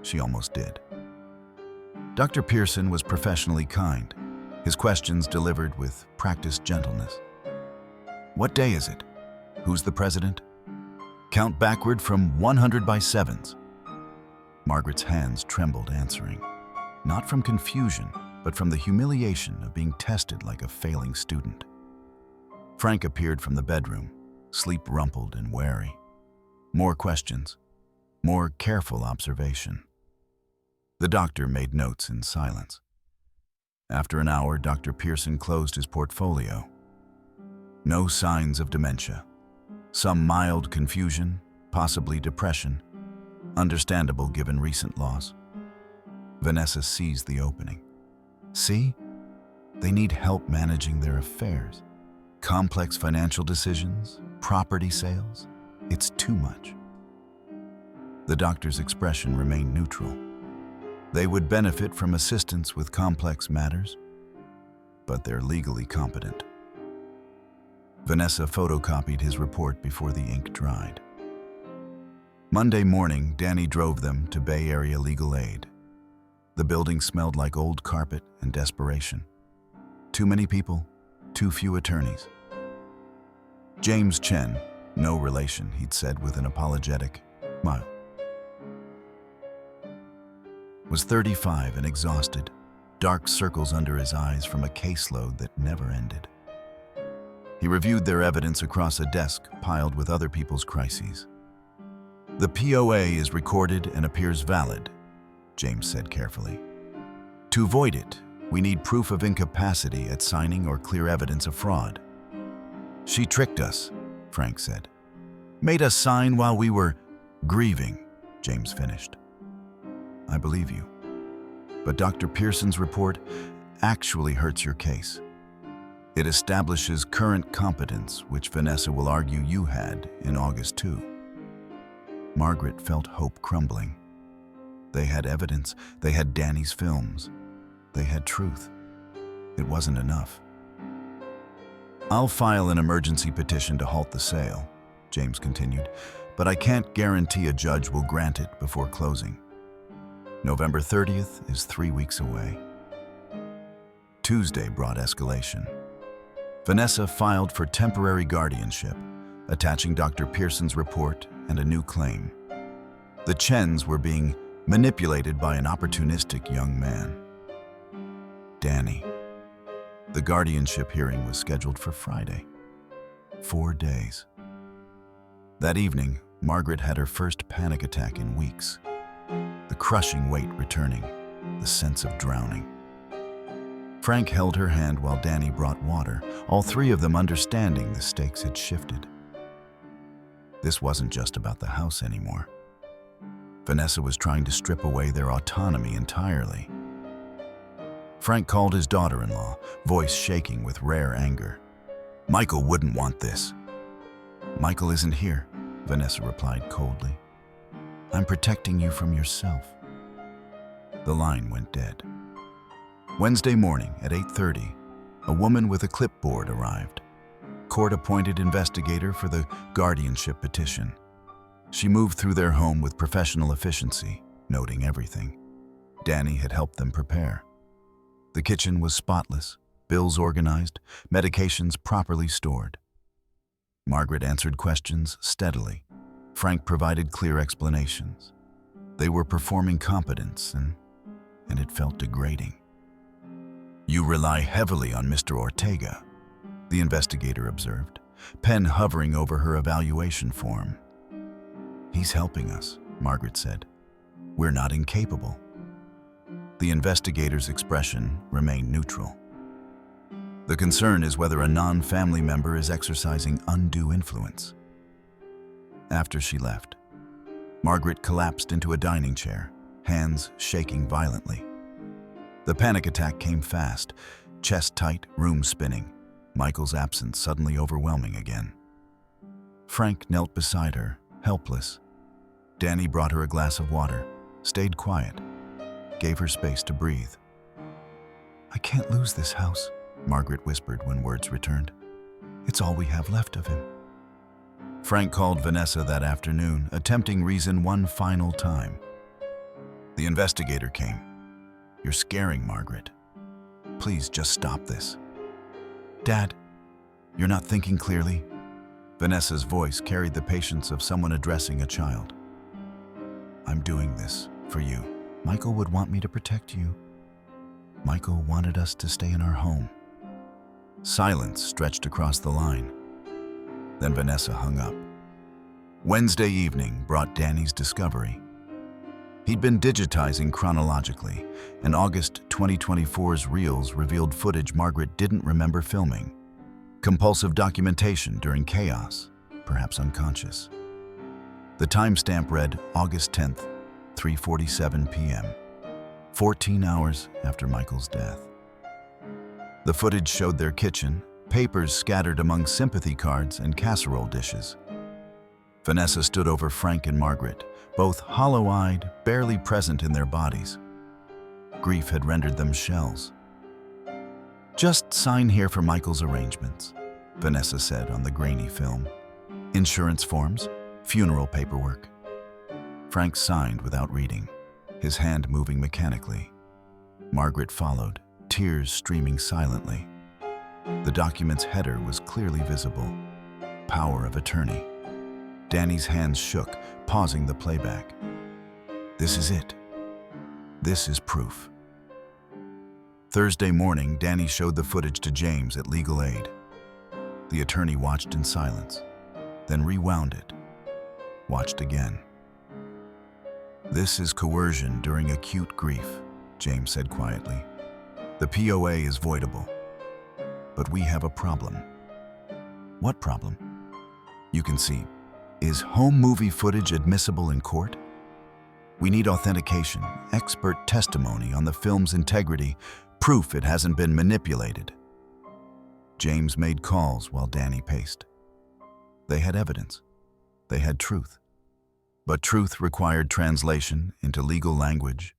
she almost did. Dr. Pearson was professionally kind, his questions delivered with practiced gentleness. "What day is it? Who's the president? Count backward from 100 by 7s. Margaret's hands trembled answering, not from confusion, but from the humiliation of being tested like a failing student. Frank appeared from the bedroom, sleep-rumpled and wary. More questions, more careful observation. The doctor made notes in silence. After an hour, Dr. Pearson closed his portfolio. No signs of dementia. Some mild confusion, possibly depression, understandable given recent loss. Vanessa seized the opening. "See? They need help managing their affairs. Complex financial decisions, property sales. It's too much." The doctor's expression remained neutral. They would benefit from assistance with complex matters, but they're legally competent. Vanessa photocopied his report before the ink dried. Monday morning, Danny drove them to Bay Area Legal Aid. The building smelled like old carpet and desperation. Too many people, too few attorneys. James Chen, no relation, he'd said with an apologetic smile, was 35 and exhausted, dark circles under his eyes from a caseload that never ended. He reviewed their evidence across a desk piled with other people's crises. "The POA is recorded and appears valid," James said carefully. "To void it, we need proof of incapacity at signing or clear evidence of fraud." "She tricked us," Frank said. Made us sign while we were grieving, James finished. I believe you. But Dr. Pearson's report actually hurts your case. It establishes current competence, which Vanessa will argue you had in August too. Margaret felt hope crumbling. They had evidence. They had Danny's films. They had truth. It wasn't enough. I'll file an emergency petition to halt the sale, James continued, but I can't guarantee a judge will grant it before closing. November 30th is 3 weeks away. Tuesday brought escalation. Vanessa filed for temporary guardianship, attaching Dr. Pearson's report and a new claim. The Chens were being manipulated by an opportunistic young man, Danny. The guardianship hearing was scheduled for Friday. 4 days. That evening, Margaret had her first panic attack in weeks. The crushing weight returning, the sense of drowning. Frank held her hand while Danny brought water, all three of them understanding the stakes had shifted. This wasn't just about the house anymore. Vanessa was trying to strip away their autonomy entirely. Frank called his daughter-in-law, voice shaking with rare anger. Michael wouldn't want this. Michael isn't here, Vanessa replied coldly. I'm protecting you from yourself. The line went dead. Wednesday morning at 8:30, a woman with a clipboard arrived. Court-appointed investigator for the guardianship petition. She moved through their home with professional efficiency, noting everything. Danny had helped them prepare. The kitchen was spotless, bills organized, medications properly stored. Margaret answered questions steadily. Frank provided clear explanations. They were performing competence, and it felt degrading. You rely heavily on Mr. Ortega, the investigator observed, pen hovering over her evaluation form. He's helping us, Margaret said. We're not incapable. The investigator's expression remained neutral. The concern is whether a non-family member is exercising undue influence. After she left, Margaret collapsed into a dining chair, hands shaking violently. The panic attack came fast, chest tight, room spinning, Michael's absence suddenly overwhelming again. Frank knelt beside her, helpless. Danny brought her a glass of water, stayed quiet, gave her space to breathe. I can't lose this house, Margaret whispered when words returned. It's all we have left of him. Frank called Vanessa that afternoon, attempting reason one final time. The investigator came. You're scaring Margaret. Please just stop this. Dad, you're not thinking clearly? Vanessa's voice carried the patience of someone addressing a child. I'm doing this for you. Michael would want me to protect you. Michael wanted us to stay in our home. Silence stretched across the line. Then Vanessa hung up. Wednesday evening brought Danny's discovery. He'd been digitizing chronologically, and August 2024's reels revealed footage Margaret didn't remember filming. Compulsive documentation during chaos, perhaps unconscious. The timestamp read August 10th, 3:47 p.m., 14 hours after Michael's death. The footage showed their kitchen, papers scattered among sympathy cards and casserole dishes. Vanessa stood over Frank and Margaret, both hollow-eyed, barely present in their bodies. Grief had rendered them shells. Just sign here for Michael's arrangements, Vanessa said on the grainy film. Insurance forms, funeral paperwork. Frank signed without reading, his hand moving mechanically. Margaret followed, tears streaming silently. The document's header was clearly visible. Power of attorney. Danny's hands shook, pausing the playback. This is it. This is proof. Thursday morning, Danny showed the footage to James at Legal Aid. The attorney watched in silence, then rewound it, watched again. This is coercion during acute grief, James said quietly. The POA is voidable. But we have a problem. What problem? You can see, Is home movie footage admissible in court? We need authentication, expert testimony on the film's integrity, proof it hasn't been manipulated. James made calls while Danny paced. They had evidence. They had truth. But truth required translation into legal language,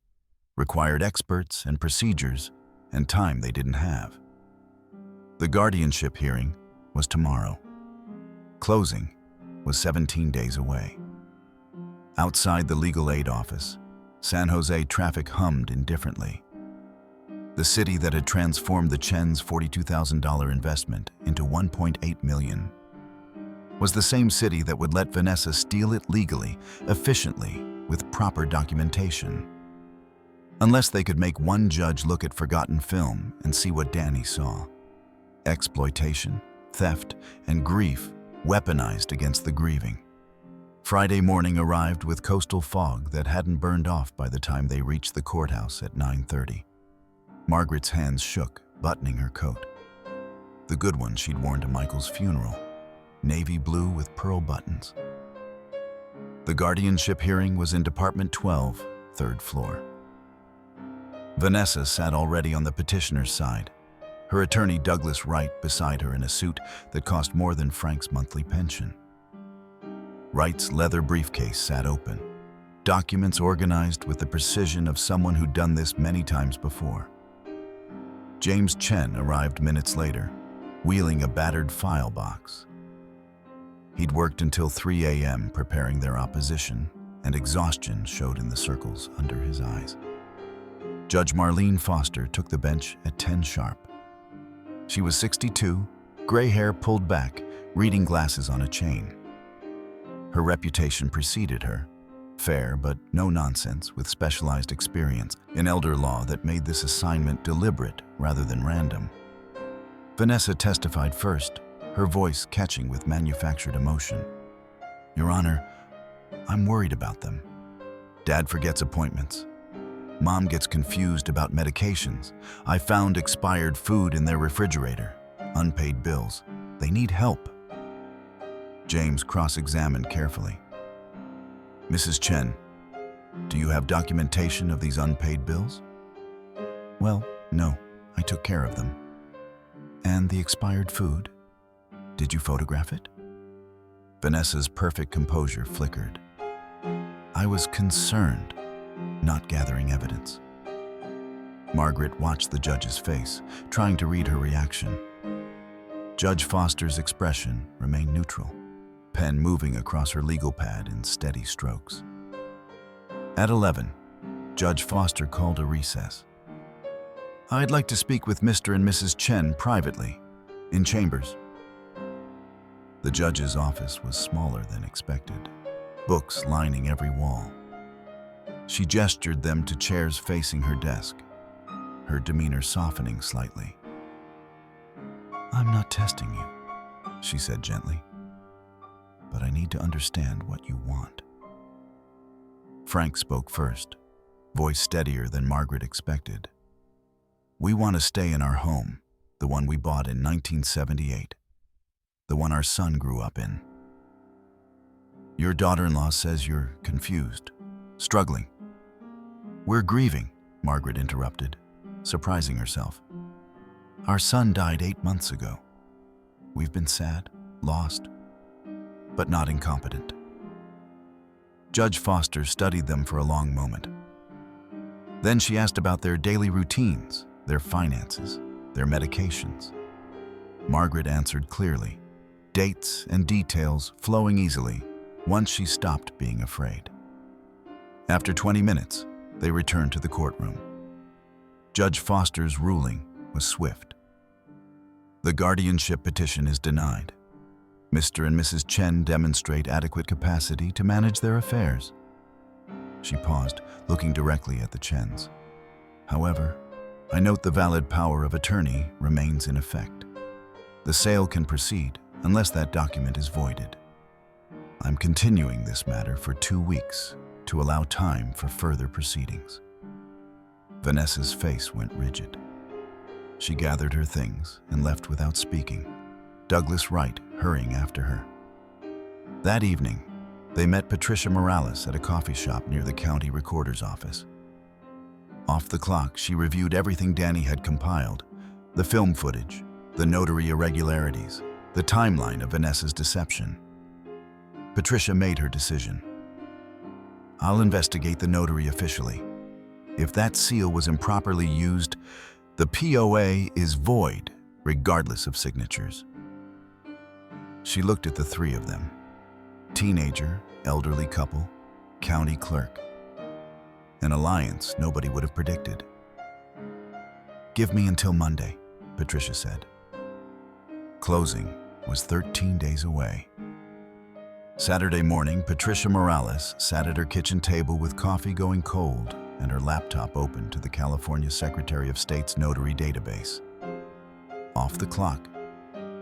required experts and procedures, and time they didn't have. The guardianship hearing was tomorrow. Closing was 17 days away. Outside the legal aid office, San Jose traffic hummed indifferently. The city that had transformed the Chen's $42,000 investment into $1.8 million was the same city that would let Vanessa steal it legally, efficiently, with proper documentation. Unless they could make one judge look at forgotten film and see what Danny saw. Exploitation, theft, and grief weaponized against the grieving. Friday morning arrived with coastal fog that hadn't burned off by the time they reached the courthouse at 9:30. Margaret's hands shook, buttoning her coat. The good one she'd worn to Michael's funeral, navy blue with pearl buttons. The guardianship hearing was in Department 12, 3rd floor. Vanessa sat already on the petitioner's side, her attorney Douglas Wright beside her in a suit that cost more than Frank's monthly pension. Wright's leather briefcase sat open, documents organized with the precision of someone who'd done this many times before. James Chen arrived minutes later, wheeling a battered file box. He'd worked until 3 a.m. preparing their opposition, and exhaustion showed in the circles under his eyes. Judge Marlene Foster took the bench at 10 sharp. She was 62, gray hair pulled back, reading glasses on a chain. Her reputation preceded her, fair but no nonsense with specialized experience in elder law that made this assignment deliberate rather than random. Vanessa testified first, her voice catching with manufactured emotion. Your Honor, I'm worried about them. Dad forgets appointments. Mom gets confused about medications. I found expired food in their refrigerator, unpaid bills. They need help. James cross-examined carefully. Mrs. Chen, do you have documentation of these unpaid bills? Well, no, I took care of them. And the expired food? Did you photograph it? Vanessa's perfect composure flickered. I was concerned, not gathering evidence. Margaret watched the judge's face, trying to read her reaction. Judge Foster's expression remained neutral, pen moving across her legal pad in steady strokes. At 11, Judge Foster called a recess. I'd like to speak with Mr. and Mrs. Chen privately, in chambers. The judge's office was smaller than expected, books lining every wall. She gestured them to chairs facing her desk, her demeanor softening slightly. I'm not testing you, she said gently, but I need to understand what you want. Frank spoke first, voice steadier than Margaret expected. We want to stay in our home, the one we bought in 1978, the one our son grew up in. Your daughter-in-law says you're confused, struggling. We're grieving, Margaret interrupted, surprising herself. Our son died 8 months ago. We've been sad, lost, but not incompetent. Judge Foster studied them for a long moment. Then she asked about their daily routines, their finances, their medications. Margaret answered clearly, dates and details flowing easily once she stopped being afraid. After 20 minutes, they returned to the courtroom. Judge Foster's ruling was swift. The guardianship petition is denied. Mr. and Mrs. Chen demonstrate adequate capacity to manage their affairs. She paused, looking directly at the Chens. However, I note the valid power of attorney remains in effect. The sale can proceed unless that document is voided. I'm continuing this matter for 2 weeks to allow time for further proceedings. Vanessa's face went rigid. She gathered her things and left without speaking, Douglas Wright hurrying after her. That evening, They met Patricia Morales at a coffee shop near the county recorder's office. Off the clock, she reviewed everything Danny had compiled: the film footage, the notary irregularities, the timeline of Vanessa's deception. Patricia made her decision. "I'll investigate the notary officially. If that seal was improperly used, the POA is void, regardless of signatures." She looked at the three of them: teenager, elderly couple, county clerk. An alliance nobody would have predicted. "Give me until Monday," Patricia said. Closing was 13 days away. Saturday morning, Patricia Morales sat at her kitchen table with coffee going cold and her laptop open to the California Secretary of State's notary database. Off the clock,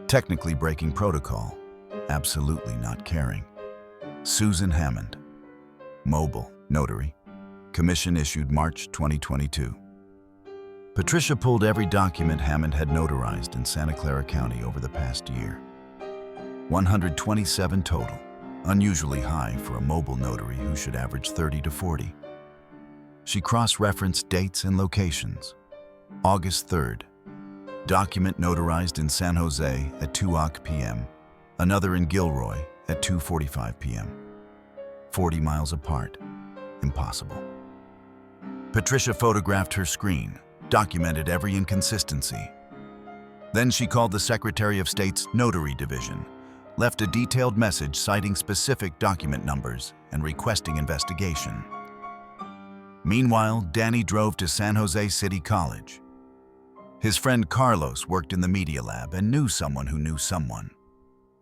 technically breaking protocol, absolutely not caring. Susan Hammond, mobile notary, commission issued March 2022. Patricia pulled every document Hammond had notarized in Santa Clara County over the past year. 127 total, unusually high for a mobile notary who should average 30 to 40. She cross-referenced dates and locations. August 3rd, document notarized in San Jose at 2:00 p.m., another in Gilroy at 2:45 p.m. 40 miles apart. Impossible. Patricia photographed her screen, documented every inconsistency. Then she called the Secretary of State's Notary Division, left a detailed message citing specific document numbers and requesting investigation. Meanwhile, Danny drove to San Jose City College. His friend Carlos worked in the media lab and knew someone who knew someone.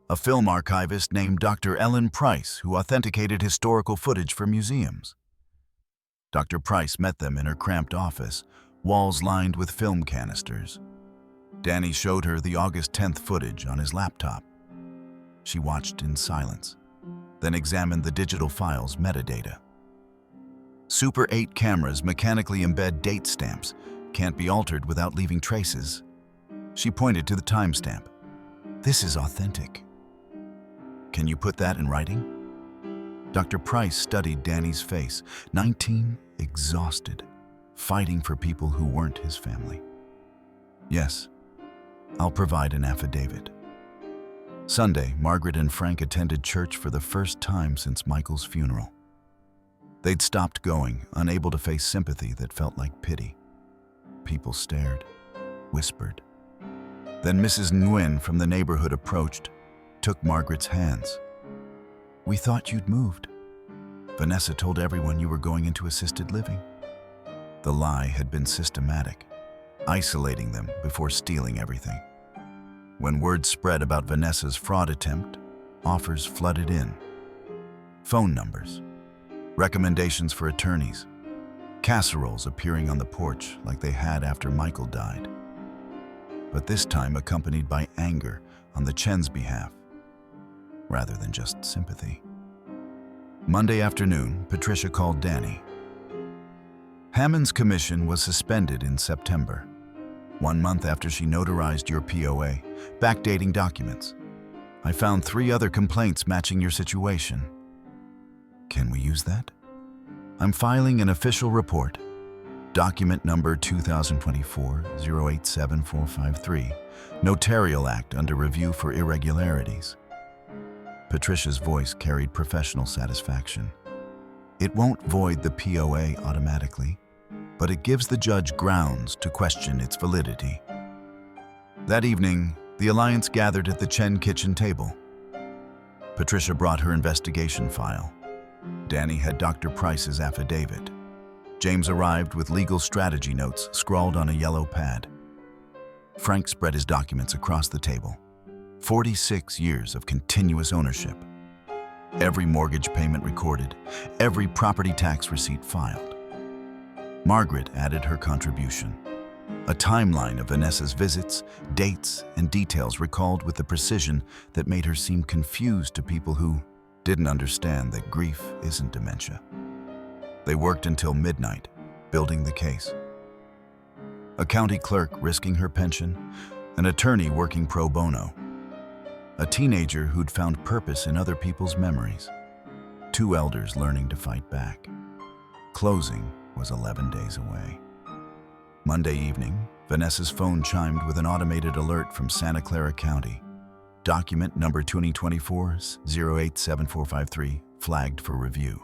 A film archivist named Dr. Ellen Price, who authenticated historical footage for museums. Dr. Price met them in her cramped office, walls lined with film canisters. Danny showed her the August 10th footage on his laptop. She watched in silence, then examined the digital file's metadata. Super 8 cameras mechanically embed date stamps, can't be altered without leaving traces. She pointed to the timestamp. "This is authentic. Can you put that in writing?" Dr. Price studied Danny's face, 19, exhausted, fighting for people who weren't his family. "Yes, I'll provide an affidavit." Sunday, Margaret and Frank attended church for the first time since Michael's funeral. They'd stopped going, unable to face sympathy that felt like pity. People stared, whispered. Then Mrs. Nguyen from the neighborhood approached, took Margaret's hands. "We thought you'd moved. Vanessa told everyone you were going into assisted living." The lie had been systematic, isolating them before stealing everything. When word spread about Vanessa's fraud attempt, offers flooded in. Phone numbers, recommendations for attorneys, casseroles appearing on the porch like they had after Michael died. But this time accompanied by anger on the Chen's behalf, rather than just sympathy. Monday afternoon, Patricia called Danny. "Hammond's commission was suspended in September, 1 month after she notarized your POA, backdating documents. I found 3 other complaints matching your situation. Can we use that? I'm filing an official report, document number 2024-087453, Notarial Act under review for irregularities." Patricia's voice carried professional satisfaction. "It won't void the POA automatically, but it gives the judge grounds to question its validity." That evening, the alliance gathered at the Chen kitchen table. Patricia brought her investigation file. Danny had Dr. Price's affidavit. James arrived with legal strategy notes scrawled on a yellow pad. Frank spread his documents across the table. 46 years of continuous ownership. Every mortgage payment recorded, every property tax receipt filed. Margaret added her contribution. A timeline of Vanessa's visits, dates, and details recalled with the precision that made her seem confused to people who didn't understand that grief isn't dementia. They worked until midnight, building the case. A county clerk risking her pension, an attorney working pro bono, a teenager who'd found purpose in other people's memories. two elders learning to fight back. Closing was 11 days away. Monday evening, Vanessa's phone chimed with an automated alert from Santa Clara County. Document number 2024-087453 flagged for review.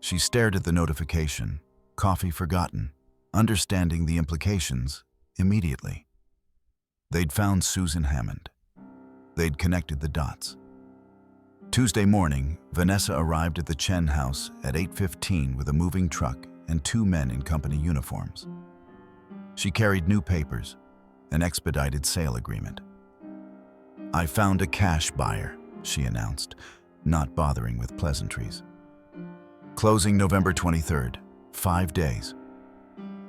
She stared at the notification, coffee forgotten, understanding the implications immediately. They'd found Susan Hammond. They'd connected the dots. Tuesday morning, Vanessa arrived at the Chen house at 8:15 with a moving truck and two men in company uniforms. She carried new papers, an expedited sale agreement. "I found a cash buyer," she announced, not bothering with pleasantries. "Closing November 23rd, 5 days."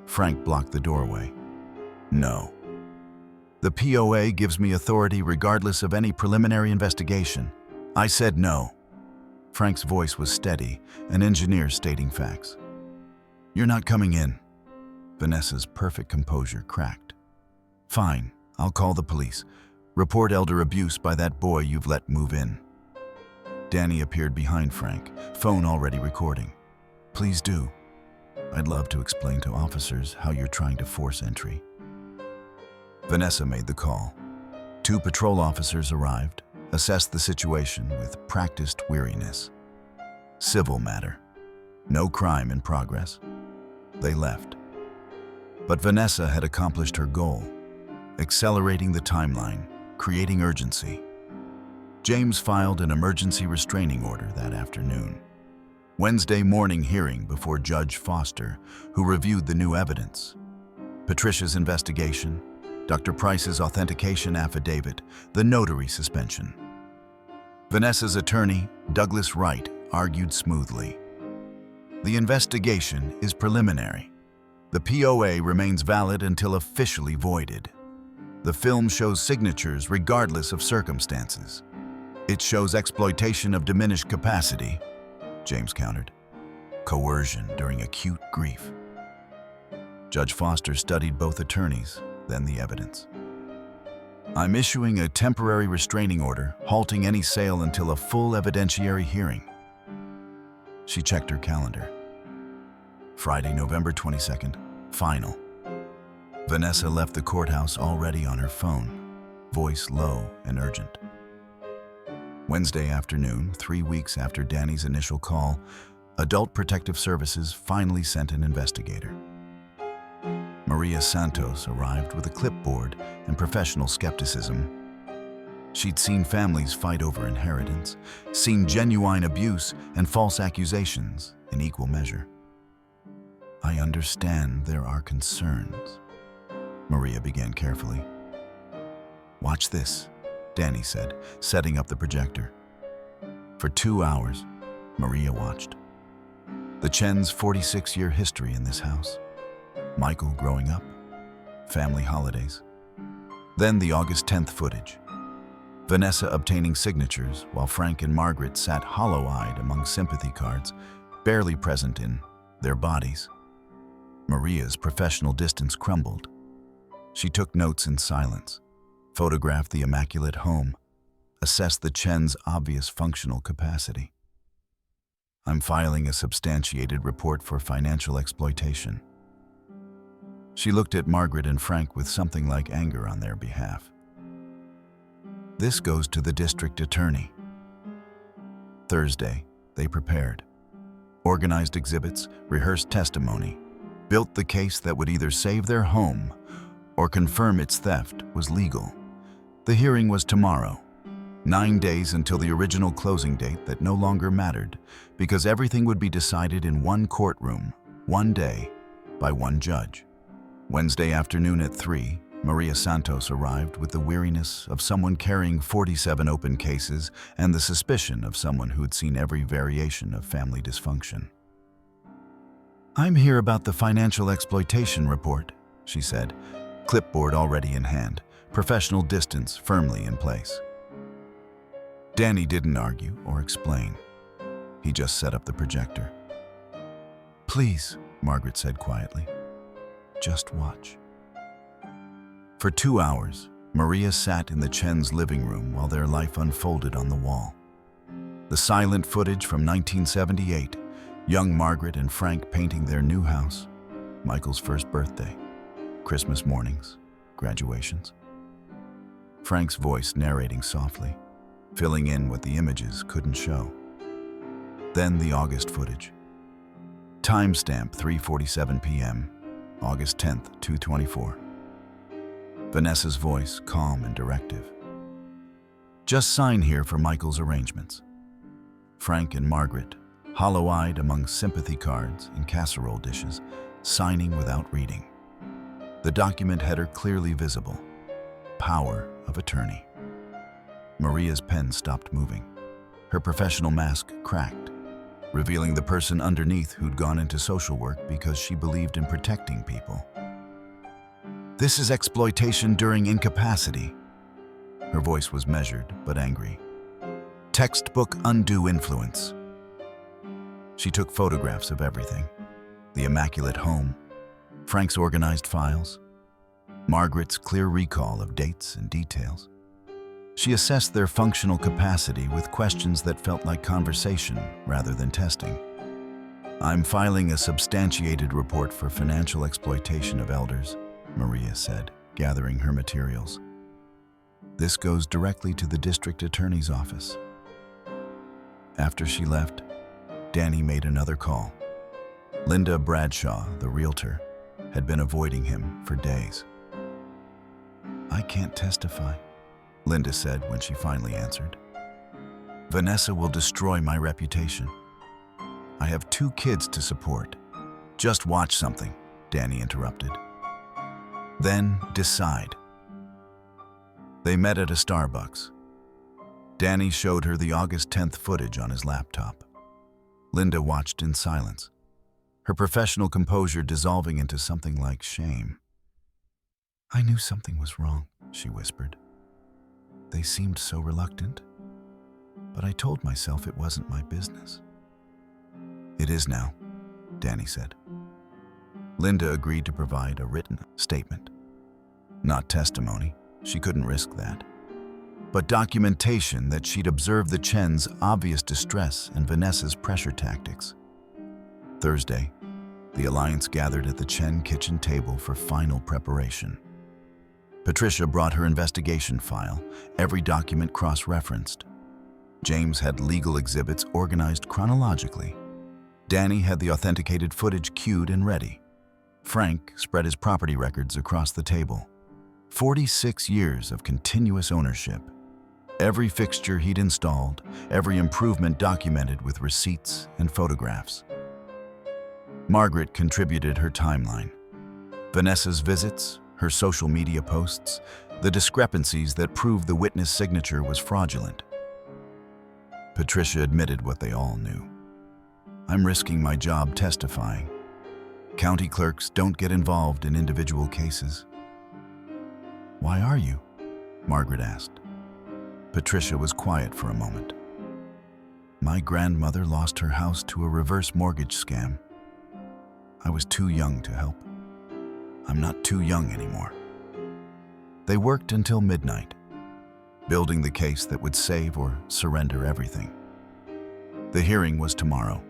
Frank blocked the doorway. "No. The POA gives me authority regardless of any preliminary investigation. I said no." Frank's voice was steady, an engineer stating facts. "You're not coming in." Vanessa's perfect composure cracked. "Fine, I'll call the police. Report elder abuse by that boy you've let move in." Danny appeared behind Frank, phone already recording. "Please do. I'd love to explain to officers how you're trying to force entry." Vanessa made the call. Two patrol officers arrived, assessed the situation with practiced weariness. Civil matter. No crime in progress. They left. But Vanessa had accomplished her goal, accelerating the timeline, creating urgency. James filed an emergency restraining order that afternoon. Wednesday morning hearing before Judge Foster, who reviewed the new evidence. Patricia's investigation, Dr. Price's authentication affidavit, the notary suspension. Vanessa's attorney, Douglas Wright, argued smoothly. "The investigation is preliminary. The POA remains valid until officially voided. The film shows signatures regardless of circumstances. It shows exploitation of diminished capacity," James countered. "Coercion during acute grief." Judge Foster studied both attorneys, then the evidence. "I'm issuing a temporary restraining order, halting any sale until a full evidentiary hearing." She checked her calendar. Friday, November 22nd, final. Vanessa left the courthouse already on her phone, voice low and urgent. Wednesday afternoon, 3 weeks after Danny's initial call, Adult Protective Services finally sent an investigator. Maria Santos arrived with a clipboard and professional skepticism. She'd seen families fight over inheritance, seen genuine abuse and false accusations in equal measure. "I understand there are concerns," Maria began carefully. "Watch this," Danny said, setting up the projector. For 2 hours, Maria watched. The Chen's 46-year history in this house. Michael growing up, family holidays. Then the August 10th footage. Vanessa obtaining signatures while Frank and Margaret sat hollow-eyed among sympathy cards, barely present in their bodies. Maria's professional distance crumbled. She took notes in silence, photographed the immaculate home, assessed the Chen's obvious functional capacity. "I'm filing a substantiated report for financial exploitation." She looked at Margaret and Frank with something like anger on their behalf. "This goes to the district attorney." Thursday, they prepared. Organized exhibits, rehearsed testimony, built the case that would either save their home or confirm its theft was legal. The hearing was tomorrow, 9 days until the original closing date that no longer mattered because everything would be decided in one courtroom, one day, by one judge. Wednesday afternoon at 3, Maria Santos arrived with the weariness of someone carrying 47 open cases and the suspicion of someone who had seen every variation of family dysfunction. "I'm here about the financial exploitation report," she said, clipboard already in hand, professional distance firmly in place. Danny didn't argue or explain. He just set up the projector. "Please," Margaret said quietly. "Just watch." For 2 hours, Maria sat in the Chen's living room while their life unfolded on the wall. The silent footage from 1978, young Margaret and Frank painting their new house, Michael's first birthday, Christmas mornings, graduations. Frank's voice narrating softly, filling in what the images couldn't show. Then the August footage. Timestamp 3:47 p.m., August 10th, 2:24. Vanessa's voice, calm and directive. Just sign here for Michael's arrangements. Frank and Margaret, hollow-eyed among sympathy cards and casserole dishes, signing without reading. The document header clearly visible. Power of attorney. Maria's pen stopped moving. Her professional mask cracked, revealing the person underneath who'd gone into social work because she believed in protecting people. This is exploitation during incapacity. Her voice was measured but angry. Textbook undue influence. She took photographs of everything. The immaculate home, Frank's organized files, Margaret's clear recall of dates and details. She assessed their functional capacity with questions that felt like conversation rather than testing. I'm filing a substantiated report for financial exploitation of elders, Maria said, gathering her materials. This goes directly to the district attorney's office. After she left, Danny made another call. Linda Bradshaw, the realtor, had been avoiding him for days. I can't testify, Linda said when she finally answered. Vanessa will destroy my reputation. I have 2 kids to support. Just watch something, Danny interrupted. Then decide. They met at a Starbucks. Danny showed her the August 10th footage on his laptop. Linda watched in silence, her professional composure dissolving into something like shame. I knew something was wrong, she whispered. They seemed so reluctant, but I told myself it wasn't my business. It is now, Danny said. Linda agreed to provide a written statement. Not testimony, she couldn't risk that, but documentation that she'd observed the Chen's obvious distress and Vanessa's pressure tactics. Thursday, the alliance gathered at the Chen kitchen table for final preparation. Patricia brought her investigation file, every document cross-referenced. James had legal exhibits organized chronologically. Danny had the authenticated footage queued and ready. Frank spread his property records across the table. 46 years of continuous ownership. Every fixture he'd installed, every improvement documented with receipts and photographs. Margaret contributed her timeline. Vanessa's visits, her social media posts, the discrepancies that proved the witness signature was fraudulent. Patricia admitted what they all knew. I'm risking my job testifying. County clerks don't get involved in individual cases. Why are you? Margaret asked. Patricia was quiet for a moment. My grandmother lost her house to a reverse mortgage scam. I was too young to help. I'm not too young anymore. They worked until midnight, building the case that would save or surrender everything. The hearing was tomorrow,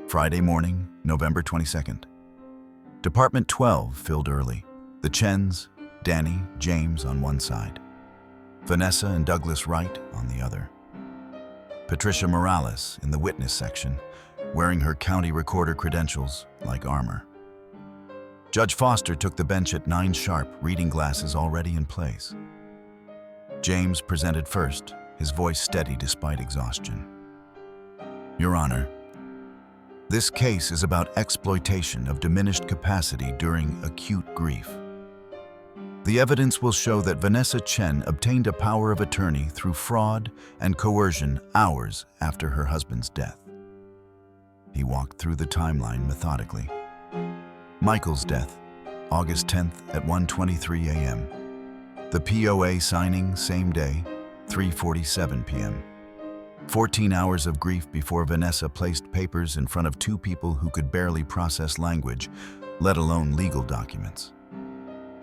Friday morning, November 22nd. Department 12 filled early. The Chens, Danny, James on one side. Vanessa and Douglas Wright on the other. Patricia Morales in the witness section, wearing her county recorder credentials like armor. Judge Foster took the bench at 9 sharp, reading glasses already in place. James presented first, his voice steady despite exhaustion. Your Honor, this case is about exploitation of diminished capacity during acute grief. The evidence will show that Vanessa Chen obtained a power of attorney through fraud and coercion hours after her husband's death. He walked through the timeline methodically. Michael's death, August 10th at 1:23 a.m. The POA signing same day, 3:47 p.m. 14 hours of grief before Vanessa placed papers in front of 2 people who could barely process language, let alone legal documents.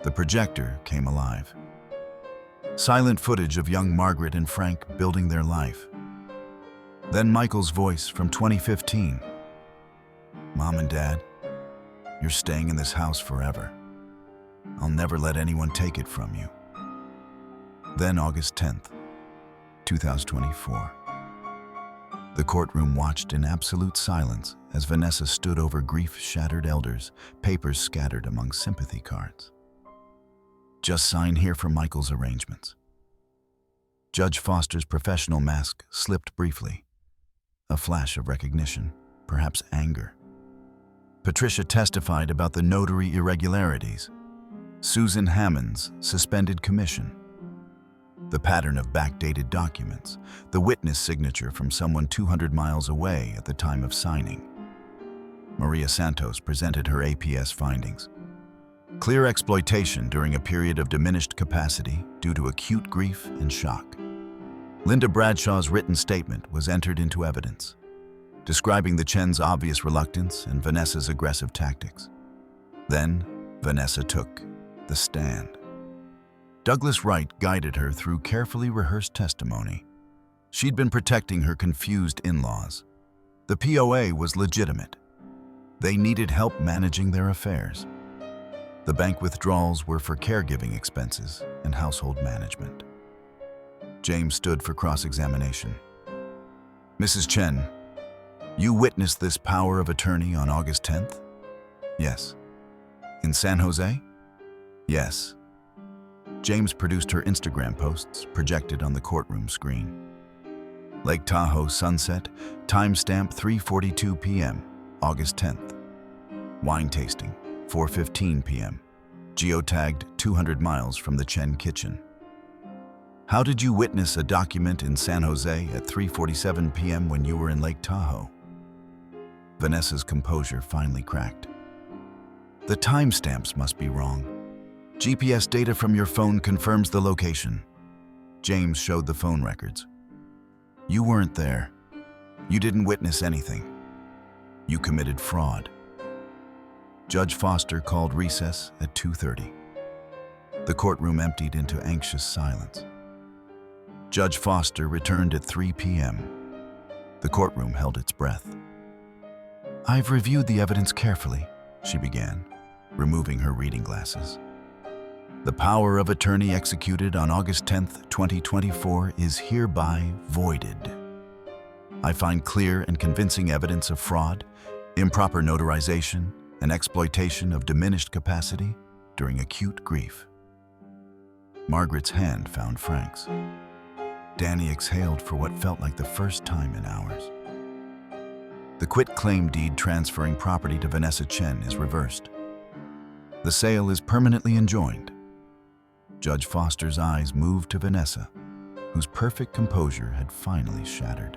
The projector came alive. Silent footage of young Margaret and Frank building their life. Then Michael's voice from 2015. "Mom and Dad, you're staying in this house forever. I'll never let anyone take it from you." Then August 10th, 2024. The courtroom watched in absolute silence as Vanessa stood over grief-shattered elders, papers scattered among sympathy cards. "Just sign here for Michael's arrangements." Judge Foster's professional mask slipped briefly. A flash of recognition, perhaps anger. Patricia testified about the notary irregularities. Susan Hammond's suspended commission. The pattern of backdated documents, the witness signature from someone 200 miles away at the time of signing. Maria Santos presented her APS findings. Clear exploitation during a period of diminished capacity due to acute grief and shock. Linda Bradshaw's written statement was entered into evidence, describing the Chen's obvious reluctance and Vanessa's aggressive tactics. Then, Vanessa took the stand. Douglas Wright guided her through carefully rehearsed testimony. She'd been protecting her confused in-laws. The POA was legitimate. They needed help managing their affairs. The bank withdrawals were for caregiving expenses and household management. James stood for cross-examination. "Mrs. Chen, you witnessed this power of attorney on August 10th? "Yes." "In San Jose?" "Yes." James produced her Instagram posts projected on the courtroom screen. Lake Tahoe sunset, timestamp 3:42 p.m., August 10th. Wine tasting, 4:15 p.m., geotagged 200 miles from the Chen kitchen. How did you witness a document in San Jose at 3:47 p.m. when you were in Lake Tahoe? Vanessa's composure finally cracked. "The timestamps must be wrong. GPS data from your phone confirms the location." James showed the phone records. "You weren't there. You didn't witness anything. You committed fraud." Judge Foster called recess at 2:30. The courtroom emptied into anxious silence. Judge Foster returned at 3 p.m. The courtroom held its breath. "I've reviewed the evidence carefully," she began, removing her reading glasses. "The power of attorney executed on August 10th, 2024 is hereby voided. I find clear and convincing evidence of fraud, improper notarization, and exploitation of diminished capacity during acute grief." Margaret's hand found Frank's. Danny exhaled for what felt like the first time in hours. The quitclaim deed transferring property to Vanessa Chen is reversed. The sale is permanently enjoined. Judge Foster's eyes moved to Vanessa, whose perfect composure had finally shattered.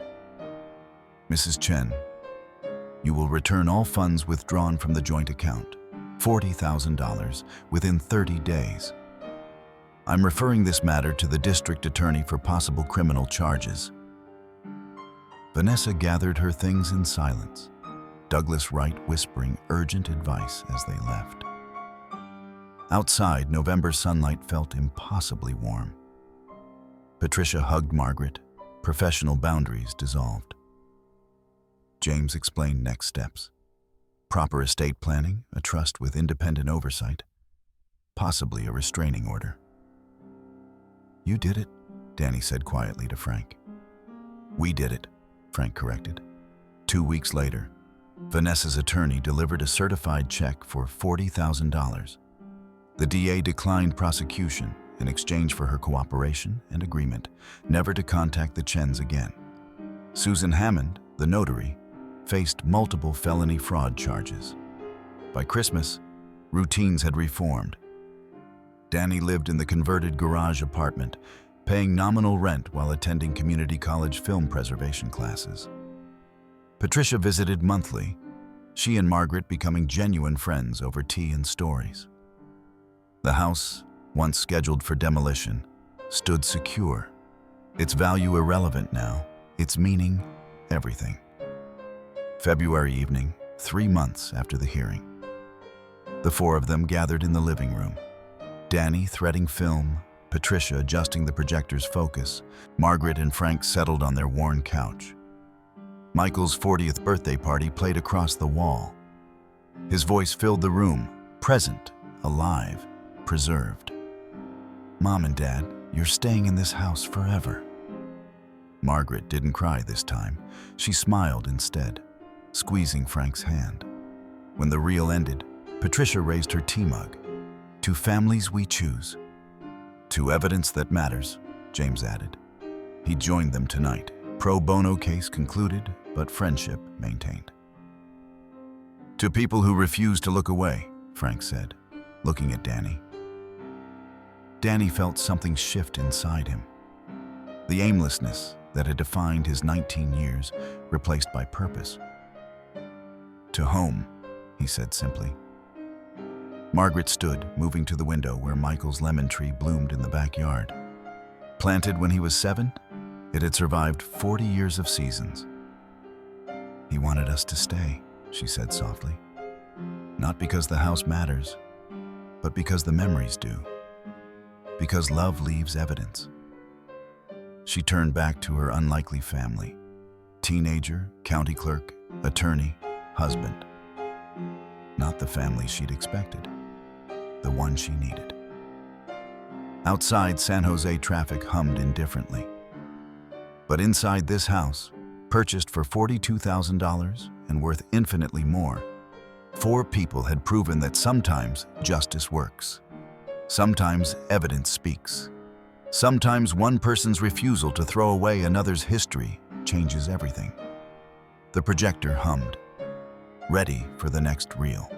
"Mrs. Chen, you will return all funds withdrawn from the joint account, $40,000, within 30 days. I'm referring this matter to the district attorney for possible criminal charges." Vanessa gathered her things in silence, Douglas Wright whispering urgent advice as they left. Outside, November sunlight felt impossibly warm. Patricia hugged Margaret, professional boundaries dissolved. James explained next steps. Proper estate planning, a trust with independent oversight, possibly a restraining order. "You did it," Danny said quietly to Frank. "We did it," Frank corrected. 2 weeks later, Vanessa's attorney delivered a certified check for $40,000. The DA declined prosecution in exchange for her cooperation and agreement never to contact the Chens again. Susan Hammond, the notary, faced multiple felony fraud charges. By Christmas, routines had reformed. Danny lived in the converted garage apartment, paying nominal rent while attending community college film preservation classes. Patricia visited monthly, she and Margaret becoming genuine friends over tea and stories. The house, once scheduled for demolition, stood secure, its value irrelevant now, its meaning everything. February evening, 3 months after the hearing. The four of them gathered in the living room. Danny threading film, Patricia adjusting the projector's focus, Margaret and Frank settled on their worn couch. Michael's 40th birthday party played across the wall. His voice filled the room, present, alive, preserved. "Mom and Dad, you're staying in this house forever." Margaret didn't cry this time. She smiled instead, squeezing Frank's hand. When the reel ended, Patricia raised her tea mug. "To families we choose. To evidence that matters," James added. He joined them tonight. Pro bono case concluded, but friendship maintained. "To people who refuse to look away," Frank said, looking at Danny. Danny felt something shift inside him. The aimlessness that had defined his 19 years replaced by purpose. "To home," he said simply. Margaret stood, moving to the window where Michael's lemon tree bloomed in the backyard. Planted when he was 7, it had survived 40 years of seasons. "He wanted us to stay," she said softly. "Not because the house matters, but because the memories do. Because love leaves evidence." She turned back to her unlikely family. Teenager, county clerk, attorney, husband. Not the family she'd expected. The one she needed. Outside, San Jose traffic hummed indifferently. But inside this house, purchased for $42,000 and worth infinitely more, 4 people had proven that sometimes justice works. Sometimes evidence speaks. Sometimes one person's refusal to throw away another's history changes everything. The projector hummed, ready for the next reel.